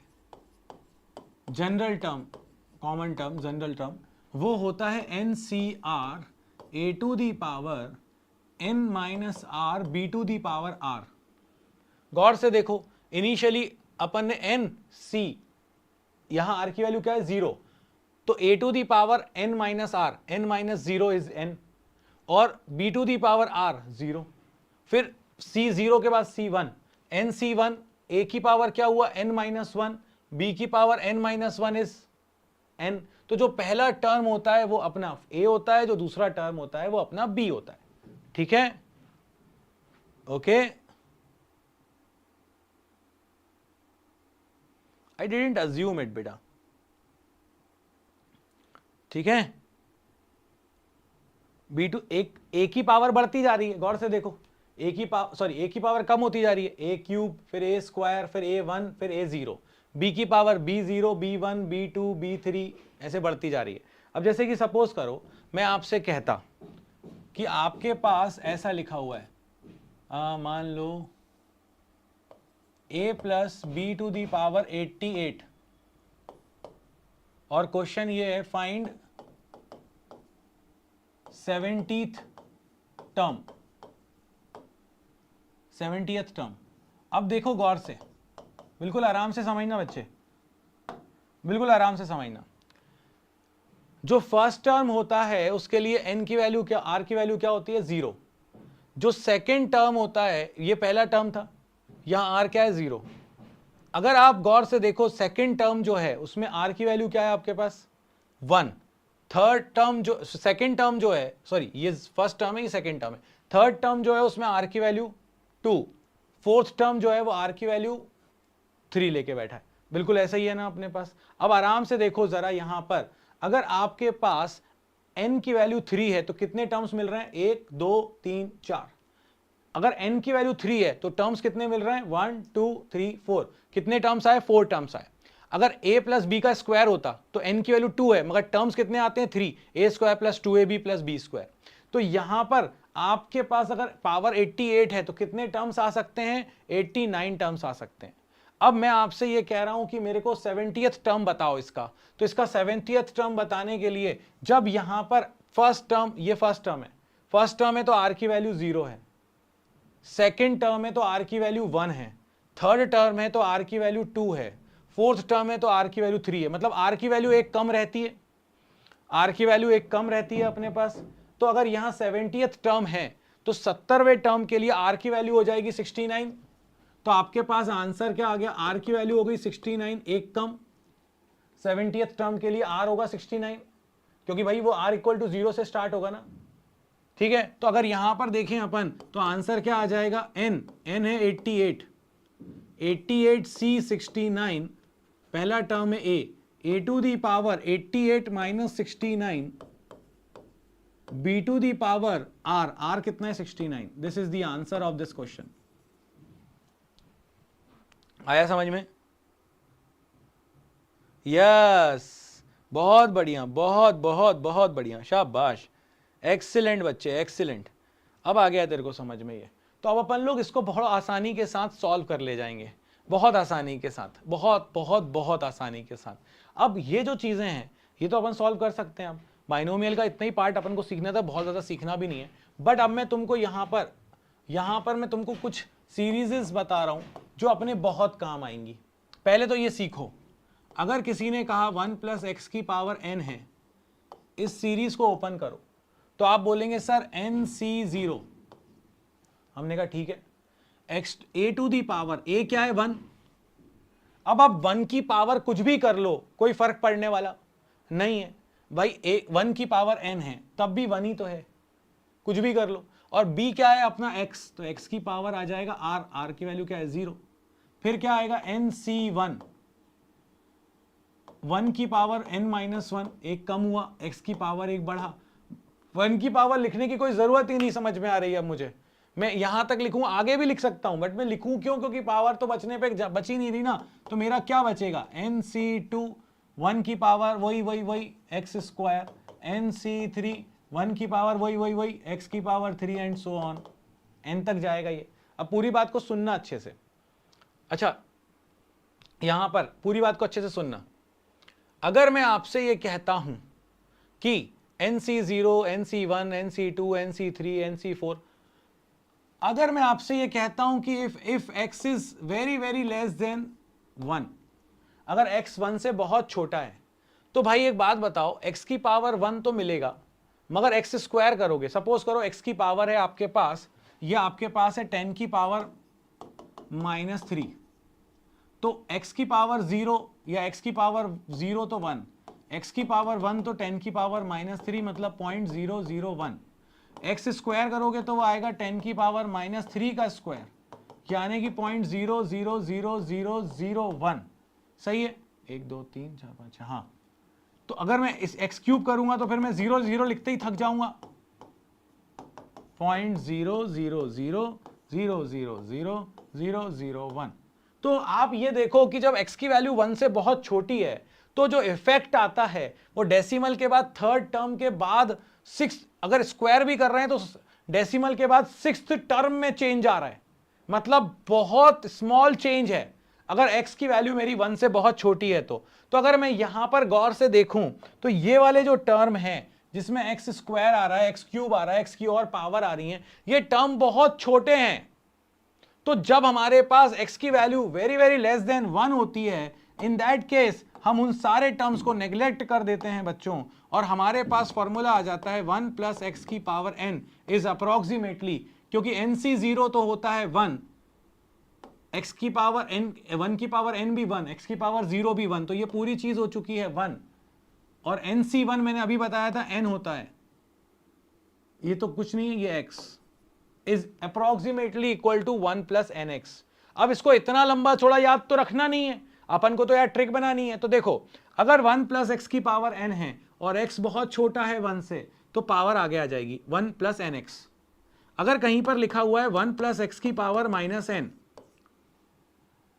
A: general term, common term, general term, वो होता है NCR a to the power n minus r b to the power r। गौर से देखो, इनिशियली अपन ने n c, यहां r की वैल्यू क्या है 0, तो a to the power n minus r, n minus 0 is n, और b to the power r 0, फिर c 0 के बाद c1, nc1, a की पावर क्या हुआ n माइनस 1, b की power n minus 1 is n। तो जो पहला टर्म होता है वो अपना a होता है, जो दूसरा टर्म होता है वो अपना b होता है, ठीक है okay. I didn't assume it बेटा, ठीक है। B2 एक की पावर बढ़ती जा रही है, गौर से देखो, एक की पावर कम होती जा रही है, a क्यूब, फिर a स्क्वायर, फिर a1, फिर a0, b की power b0, b1, b2, b3 ऐसे बढ़ती जा रही है। अब जैसे कि सपोज करो मैं आपसे कहता कि आपके पास ऐसा लिखा हुआ है, मान लो a plus b to the power 88, और क्वेश्चन ये है find 70th term, 70th term. अब देखो गौर से, बिल्कुल आराम से समझना बच्चे, बिल्कुल आराम से समझना। जो फर्स्ट टर्म होता है उसके लिए n की वैल्यू क्या, r की वैल्यू क्या होती है 0। जो सेकेंड टर्म होता है, ये पहला टर्म था, यहां r क्या है 0। अगर आप गौर से देखो सेकेंड टर्म जो है उसमें r की वैल्यू क्या है आपके पास 1। थर्ड टर्म जो, सेकेंड टर्म जो है, सॉरी ये फर्स्ट टर्म है, ये सेकेंड टर्म है, थर्ड टर्म जो है उसमें r की वैल्यू 2, फोर्थ टर्म जो है वो r की वैल्यू 3 लेके बैठा है। बिल्कुल ऐसा ही है ना अपने पास। अब आराम से देखो जरा, यहां पर अगर आपके पास n की वैल्यू 3 है तो कितने टर्म्स मिल रहे हैं, 1 2 3 4। अगर n की वैल्यू 3 है तो टर्म्स कितने मिल रहे हैं, 1 2 3 4, कितने टर्म्स आए, 4 टर्म्स आए। अगर a प्लस बी का स्क्वायर होता तो n की वैल्यू 2 है, मगर टर्म्स कितने आते हैं 3, a square plus 2ab plus b square. तो यहां पर आपके पास अगर पावर 88 है तो कितने टर्म्स आ सकते हैं, 89 टर्म्स आ सकते हैं। अब मैं आपसे ये कह रहा हूं कि मेरे को 70th टर्म बताओ इसका, तो इसका 70th टर्म बताने के लिए जब यहां पर फर्स्ट टर्म, ये फर्स्ट टर्म है, फर्स्ट टर्म है तो r की वैल्यू 0 है, सेकेंड टर्म है तो r की वैल्यू 1 है, थर्ड टर्म है तो r की वैल्यू 2 है, फोर्थ टर्म है तो r की वैल्यू 3 है। मतलब r की वैल्यू एक कम रहती है, r की वैल्यू एक कम रहती है अपने पास। तो अगर यहां 70th टर्म है तो 70वें टर्म के लिए r की वैल्यू हो जाएगी 69। तो आपके पास आंसर क्या आ गया, r की वैल्यू हो गई 69, एक कम, 70th टर्म के लिए r होगा 69, क्योंकि भाई वो r इक्वल टू 0 से स्टार्ट होगा ना, ठीक है। तो अगर यहां पर देखें अपन तो आंसर क्या आ जाएगा, n है 88, 88c 69, पहला टर्म है a to the power 88 minus 69, b to the power r कितना है 69। This is the answer of this question. आया समझ में? यस, बहुत बढ़िया, बहुत बहुत बहुत बढ़िया, शाबाश, एक्सीलेंट बच्चे, एक्सीलेंट। अब आ गया तेरे को समझ में ये। तो अब अपन लोग इसको बहुत आसानी के साथ सॉल्व कर ले जाएंगे, बहुत आसानी के साथ, बहुत बहुत बहुत आसानी के साथ। अब ये जो चीजें हैं ये तो अपन सॉल्व कर सकते हैं। अब बाइनोमियल का इतना ही पार्ट अपन को सीखना था, बहुत ज्यादा सीखना भी नहीं है। बट अब मैं तुमको यहाँ पर मैं तुमको कुछ सीरीजेस बता रहा हूं जो अपने बहुत काम आएंगी। पहले तो ये सीखो, अगर किसी ने कहा 1 प्लस एक्स की पावर n है इस सीरीज को ओपन करो तो आप बोलेंगे सर NC0। हमने कहा ठीक है, x a to the power a क्या है 1। अब आप 1 की पावर कुछ भी कर लो, कोई फर्क पड़ने वाला नहीं है भाई। 1 की पावर n है तब भी 1 ही तो है, कुछ भी कर लो। और b क्या है अपना x, तो x की पावर आ जाएगा r की वैल्यू क्या है 0। फिर क्या आएगा NC1, 1 की पावर n-1, एक कम हुआ, x की पावर एक बढ़ा। 1 की पावर लिखने की कोई जरूरत ही नहीं समझ में आ रही है अब मुझे। मैं यहां तक लिखूं, आगे भी लिख सकता हूं, बट मैं लिखूं क्यों? क्योंकि पावर तो बचने पे बची नहीं रही ना। तो मेरा क्या बचेगा NC2, 1 की पावर वही x स्क्वायर, NC3, 1 की पावर वही x की power 3 and so on, n तक जाएगा ये। अब पूरी बात को सुनना अच्छे से। अच्छा, यहां पर पूरी बात को अच्छे से सुनना। अगर मैं आपसे ये कहता हूं कि NC0, NC1, NC2, NC3, NC4, अगर मैं आपसे ये कहता हूं कि if x is very very less than 1, अगर x 1 से बहुत छोटा है, तो भाई एक बात बताओ, x की पावर 1 तो मिलेगा, मगर x स्क्वायर करोगे, सपोज करो x की पावर है आपके पास, या आपके पास है 10 की पावर -3, तो x की पावर 0 या x की पावर 0 तो 1, x की पावर 1 तो 10 की पावर -3 मतलब 0.001। x स्क्वायर करोगे तो वो आएगा 10 की पावर -3 का स्क्वायर, यानी कि 0.000001। सही है, 1 2 3 4 5 6। हाँ, तो अगर मैं इस x क्यूब करूंगा तो फिर मैं 0 0 लिखते ही थक जाऊंगा। 0.000000001। तो आप ये देखो कि जब x की वैल्यू 1 से बहुत छोटी है तो जो इफेक्ट आता है वो डेसिमल के बाद थर्ड टर्म के बाद 6, अगर स्क्वायर भी कर रहे हैं तो डेसिमल के बाद 6th टर्म में चेंज आ रहा है, मतलब बहुत स्मॉल चेंज है अगर x की वैल्यू मेरी 1 से बहुत छोटी है तो अगर मैं यहां पर गौर से देखूं तो ये वाले जो टर्म है जिसमें x स्क्वायर आ रहा है, x क्यूब आ रहा है, x की और पावर आ रही है, ये टर्म बहुत छोटे हैं। तो जब हमारे पास x की value very very less than 1 होती है, इन दैट केस हम उन सारे टर्म्स को नेग्लेक्ट कर देते हैं बच्चों, और हमारे पास फॉर्मूला आ जाता है 1 प्लस x की पावर n इज अप्रोक्सीमेटली, क्योंकि NC0 तो होता है 1, x की पावर n, 1 की पावर n भी 1, x की पावर 0 भी 1, तो ये पूरी चीज हो चुकी है 1। और NC1 मैंने अभी बताया था n होता है, ये तो कुछ नहीं है, ये x is approximately equal to 1 plus nx। अब इसको इतना लंबा चौड़ा याद तो रखना नहीं है, अपन को तो यार ट्रिक बनानी है। तो देखो, अगर 1 प्लस x की पावर n है और x बहुत छोटा है 1 से, तो पावर आगे आ जाएगी 1 प्लस nx। अगर कहीं पर लिखा हुआ है 1 प्लस x की पावर -n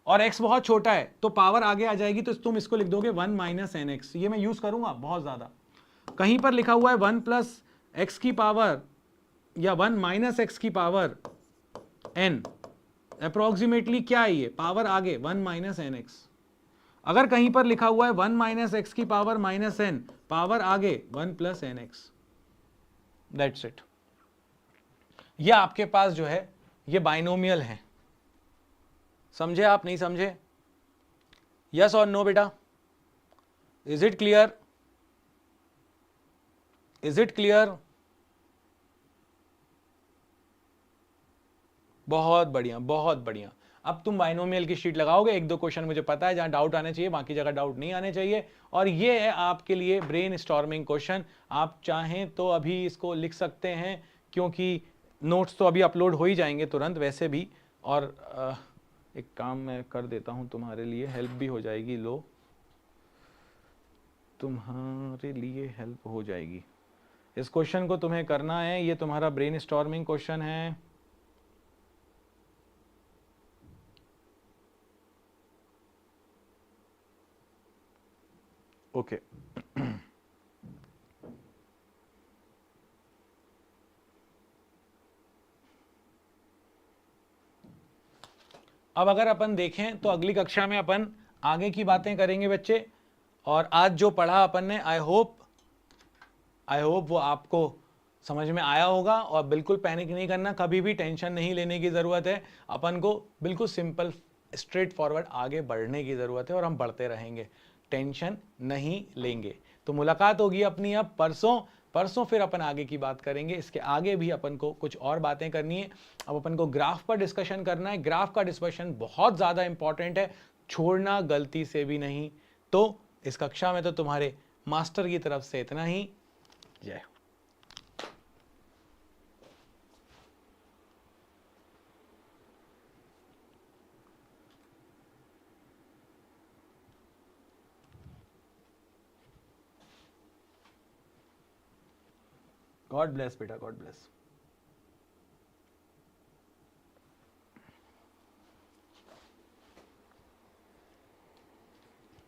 A: और x बहुत छोटा है तो पावर आगे आ जाएगी, तो तुम इसको लिख दोगे 1 माइनस nx। ये मैं यूज करूंगा बहुत ज्यादा। कहीं पर लिखा हुआ है 1 प्लस x की पावर या 1 माइनस x की पावर n, अप्रोक्सीमेटली क्या है ये, पावर आगे 1 माइनस nx। अगर कहीं पर लिखा हुआ है 1 माइनस x की पावर -n, पावर आगे 1 प्लस nx। That's it. ये आपके पास जो है ये बाइनोमियल है। समझे आप, नहीं समझे? यस और नो बेटा? Is it clear? Is it clear? बहुत बढ़िया, बहुत बढ़िया। अब तुम बाइनोमियल की शीट लगाओगे, एक दो क्वेश्चन मुझे पता है जहां डाउट आने चाहिए, बाकी जगह डाउट नहीं आने चाहिए। और ये है आपके लिए ब्रेन स्टॉर्मिंग क्वेश्चन। आप चाहें तो अभी इसको लिख सकते हैं, क्योंकि नोट्स तो अभी अपलोड हो ही जाएंगे तुरंत वैसे भी। और एक काम मैं कर देता हूं तुम्हारे लिए, हेल्प भी हो जाएगी। लो, तुम्हारे लिए हेल्प हो जाएगी। इस क्वेश्चन को तुम्हें करना है, ये तुम्हारा ब्रेन स्टॉर्मिंग क्वेश्चन है। ओके अब अगर अपन देखें तो अगली कक्षा में अपन आगे की बातें करेंगे बच्चे। और आज जो पढ़ा अपन ने, आई होप वो आपको समझ में आया होगा। और बिल्कुल पैनिक नहीं करना, कभी भी टेंशन नहीं लेने की ज़रूरत है। अपन को बिल्कुल सिंपल स्ट्रेट फॉरवर्ड आगे बढ़ने की ज़रूरत है, और हम बढ़ते रहेंगे, टेंशन नहीं लेंगे। तो मुलाकात होगी अपनी अब परसों। परसों फिर अपन आगे की बात करेंगे, इसके आगे भी अपन को कुछ और बातें करनी है। अब अपन को ग्राफ पर डिस्कशन करना है, ग्राफ का डिस्कशन बहुत ज़्यादा इंपॉर्टेंट है, छोड़ना गलती से भी नहीं। तो इस कक्षा में तो तुम्हारे मास्टर की तरफ से इतना ही। जय हो। गॉड ब्लेस बेटा, गॉड ब्लेस।